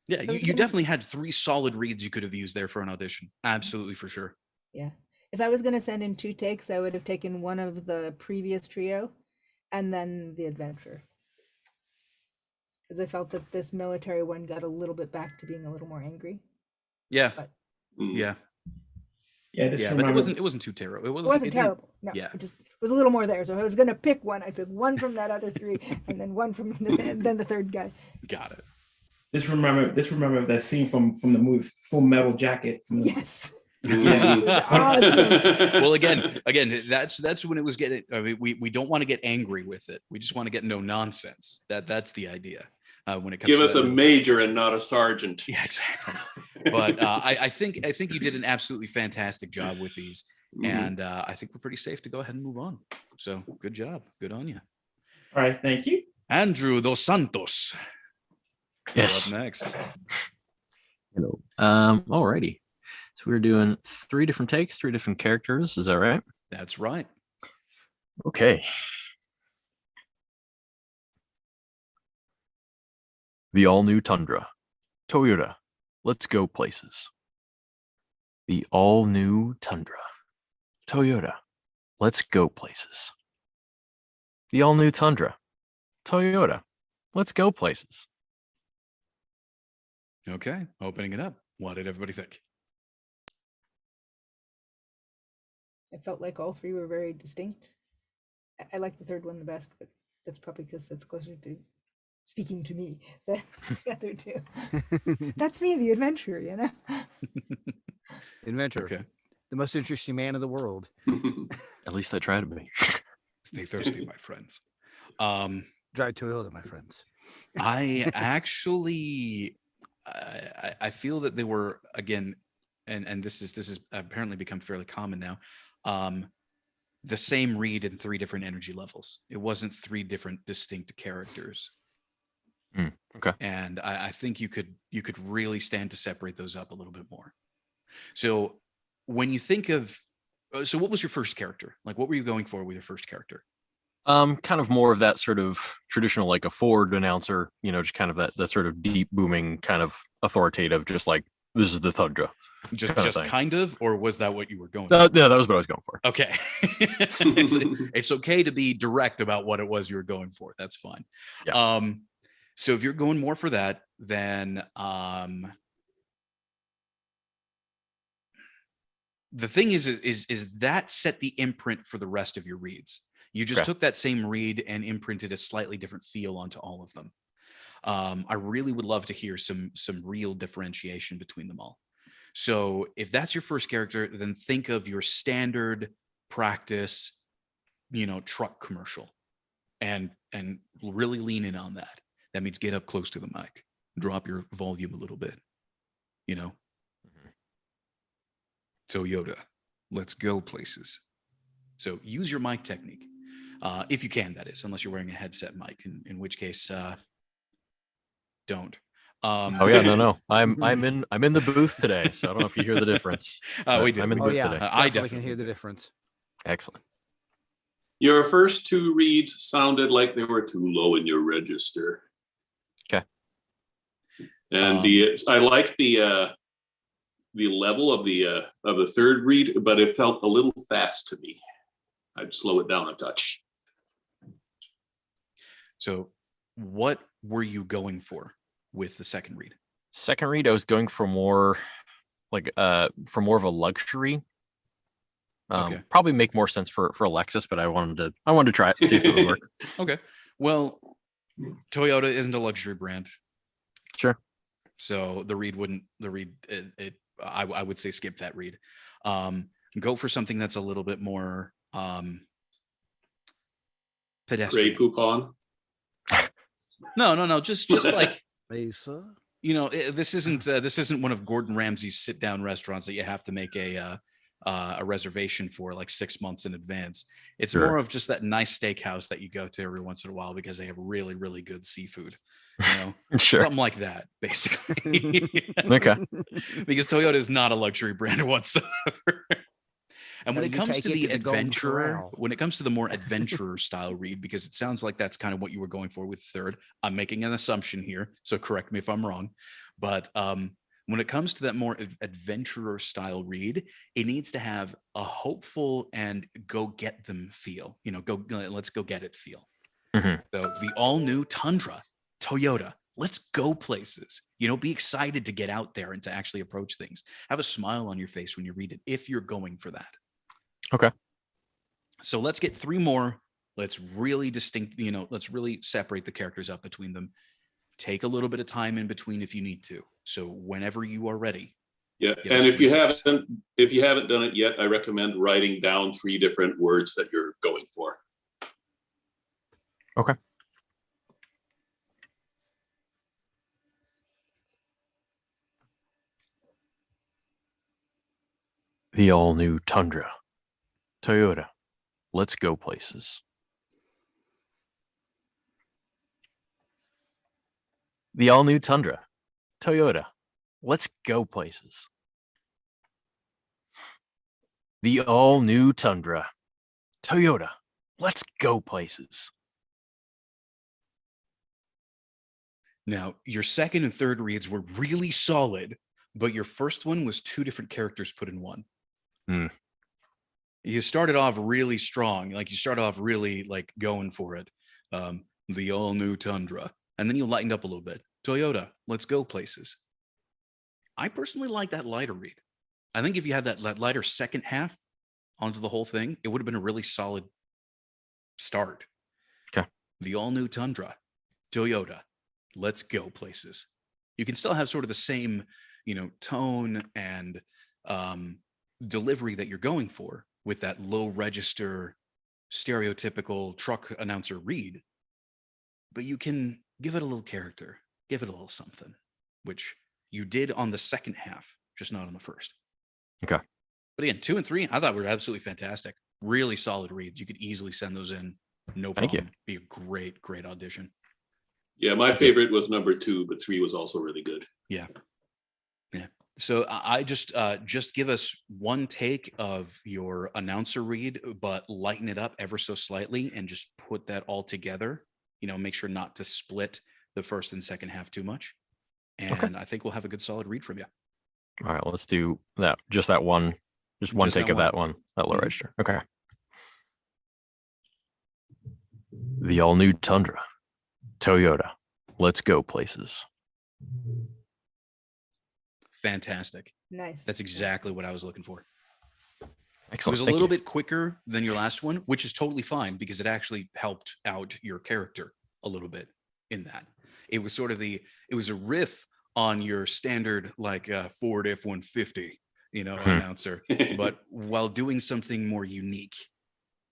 Yeah, you definitely had 3 solid reads you could have used there for an audition. Absolutely, for sure. Yeah. If I was going to send in 2 takes, I would have taken one of the previous trio and then the adventure. Because I felt that this military one got a little bit back to being a little more angry. Yeah. But Yeah. Yeah, just Yeah, but it wasn't too terrible. it wasn't terrible. No, yeah. it just was a little more there. So if I was going to pick one, I'd pick one from that other 3 and then one from then the third guy. Got it. Just remember that scene from the movie Full Metal Jacket. From the, Yes. Yeah. Awesome. Well, again, that's when it was getting. I mean, we don't want to get angry with it. We just want to get no nonsense. That's the idea. When it comes Give to us that a major and not a sergeant. Yeah, exactly. But I think you did an absolutely fantastic job with these, and I think we're pretty safe to go ahead and move on. So good job, good on you. All right, thank you. Andrew Dos Santos. You're Yes. up next. Hello. Alrighty. So we're doing 3 different takes, 3 different characters. Is that right? That's right. Okay. The all-new Tundra. Toyota, let's go places. The all-new Tundra. Toyota, let's go places. The all-new Tundra. Toyota, let's go places. Okay, opening it up. What did everybody think? I felt like all 3 were very distinct. I like the third one the best, but that's probably because that's closer to speaking to me than the other 2. That's me, the adventurer, you know? Adventure. Okay. The most interesting man in the world. At least I try to be. Stay thirsty, my friends. Drive Toyota, my friends. I actually, I feel that they were, again, and this is apparently become fairly common now. The same read in 3 different energy levels. It wasn't 3 different distinct characters. Okay. And I think you could really stand to separate those up a little bit more. So when you think of, so what was your first character? Like, what were you going for with your first character? Kind of more of that sort of traditional, like a Ford announcer, just kind of that sort of deep booming kind of authoritative, just like, this is the Tundra. Just kind of, or was that what you were going No, that was what I was going for. Okay. It's okay to be direct about what it was you were going for. That's fine. Yeah. So if you're going more for that, then the thing is that set the imprint for the rest of your reads. You just took that same read and imprinted a slightly different feel onto all of them. I really would love to hear some real differentiation between them all. So if that's your first character, then think of your standard practice, truck commercial, and really lean in on that. That means get up close to the mic, drop your volume a little bit, Toyota, let's go places. So use your mic technique, if you can, that is, unless you're wearing a headset mic, in which case, don't. Oh yeah, no. I'm in the booth today, so I don't know if you hear the difference. We did. I'm in the booth today. I definitely can definitely hear the did. difference. Excellent. Your first 2 reads sounded like they were too low in your register. Okay. And I like the level of the third read, but it felt a little fast to me. I'd slow it down a touch. So what were you going for with the second read? Second read, I was going for more of a luxury. Okay. Probably make more sense for Alexis, but I wanted to try it, see if it would work. Okay. Well, Toyota isn't a luxury brand, Sure. so I would say skip that read. go for something that's a little bit more Grey pedestrian. Poupon. No, just like Lisa. this isn't one of Gordon Ramsay's sit down restaurants that you have to make a reservation for like 6 months in advance. It's Sure. more of just that nice steakhouse that you go to every once in a while because they have really, really good seafood. Sure. Something like that, basically. Okay. Because Toyota is not a luxury brand whatsoever. And when So it you comes take to it the to the Golden adventurer, Corral. when it comes to the more adventurer style read, because it sounds like that's kind of what you were going for with third. I'm making an assumption here, so correct me if I'm wrong. But when it comes to that more adventurer style read, it needs to have a hopeful and go get them feel. Let's go get it feel. Mhm. So the all new Tundra, Toyota. Let's go places. Be excited to get out there and to actually approach things. Have a smile on your face when you read it, if you're going for that. Okay. So let's get 3 more. Let's really let's really separate the characters up between them. Take a little bit of time in between if you need to. So whenever you are ready. Yeah, Give us and if 3 you tips. haven't done it yet, I recommend writing down 3 different words that you're going for. Okay. The all-new Tundra. Toyota. Let's go places. The all-new Tundra. Toyota. Let's go places. The all-new Tundra. Toyota. Let's go places. Now, your second and third reads were really solid, but your first one was 2 different characters put in one. Hmm. You started off really strong, like you started off really like going for it. The all new Tundra, and then you lightened up a little bit. Toyota, let's go places. I personally like that lighter read. I think if you had that lighter second half onto the whole thing, it would have been a really solid start. Okay. The all new Tundra, Toyota, let's go places. You can still have sort of the same, tone and delivery that you're going for with that low register, stereotypical truck announcer read, but you can give it a little character, give it a little something, which you did on the second half, just not on the first. Okay. But again, 2 and 3, I thought were absolutely fantastic. Really solid reads. You could easily send those in. No problem. Thank you. Be a great, great audition. Yeah, my favorite was number 2, but 3 was also really good. Yeah. So I just give us one take of your announcer read, but lighten it up ever so slightly and just put that all together. Make sure not to split the first and second half too much. And Okay. I think we'll have a good solid read from you. All right, let's do that. Just that one. Just one Just take that of one. that one. That low Mhm. register. Okay. The all-new Tundra. Toyota. Let's go places. Fantastic. Nice. That's exactly what I was looking for. It Excellent. was a Thank little you. bit quicker than your last one, which is totally fine because it actually helped out your character a little bit in that. It was sort of it was a riff on your standard like Ford F-150, announcer, but while doing something more unique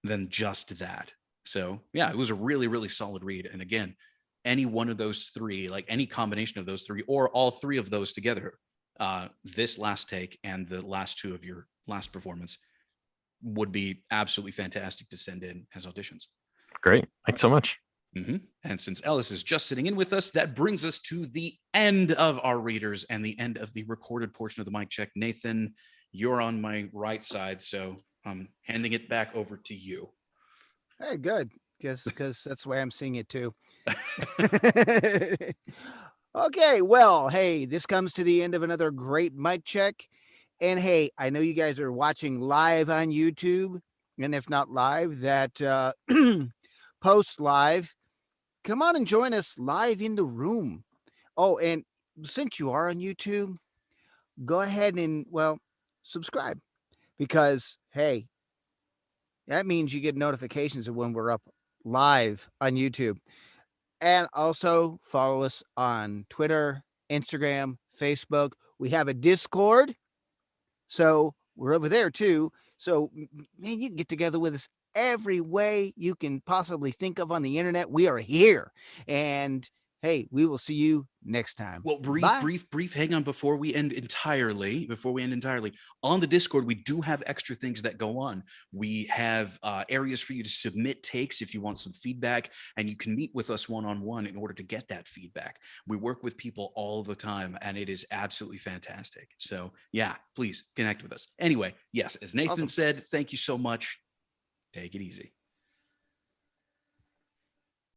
than just that. So yeah, it was a really, really solid read. And again, any one of those 3, like any combination of those 3 or all 3 of those together, this last take and the last 2 of your last performance would be absolutely fantastic to send in as auditions. Great. Thanks so much. And since Ellis is just sitting in with us, that brings us to the end of our readers and the end of the recorded portion of the mic check. Nathan, you're on my right side, so I'm handing it back over to you. Hey, good. Because that's the way I'm seeing it too. Okay, well, hey, this comes to the end of another great mic check. And hey, I know you guys are watching live on YouTube. And if not live, that post live, come on and join us live in the room. Oh, and since you are on YouTube, go ahead and, subscribe. Because, hey, that means you get notifications of when we're up live on YouTube. And also follow us on Twitter, Instagram, Facebook. We have a Discord. So we're over there too. So, man, you can get together with us every way you can possibly think of on the internet. We are here. And hey, we will see you next time. Well, Bye. brief. Hang on before we end entirely. On the Discord, we do have extra things that go on. We have areas for you to submit takes if you want some feedback, and you can meet with us one-on-one in order to get that feedback. We work with people all the time, and it is absolutely fantastic. So yeah, please connect with us. Anyway, yes, as Nathan Awesome. said, thank you so much. Take it easy.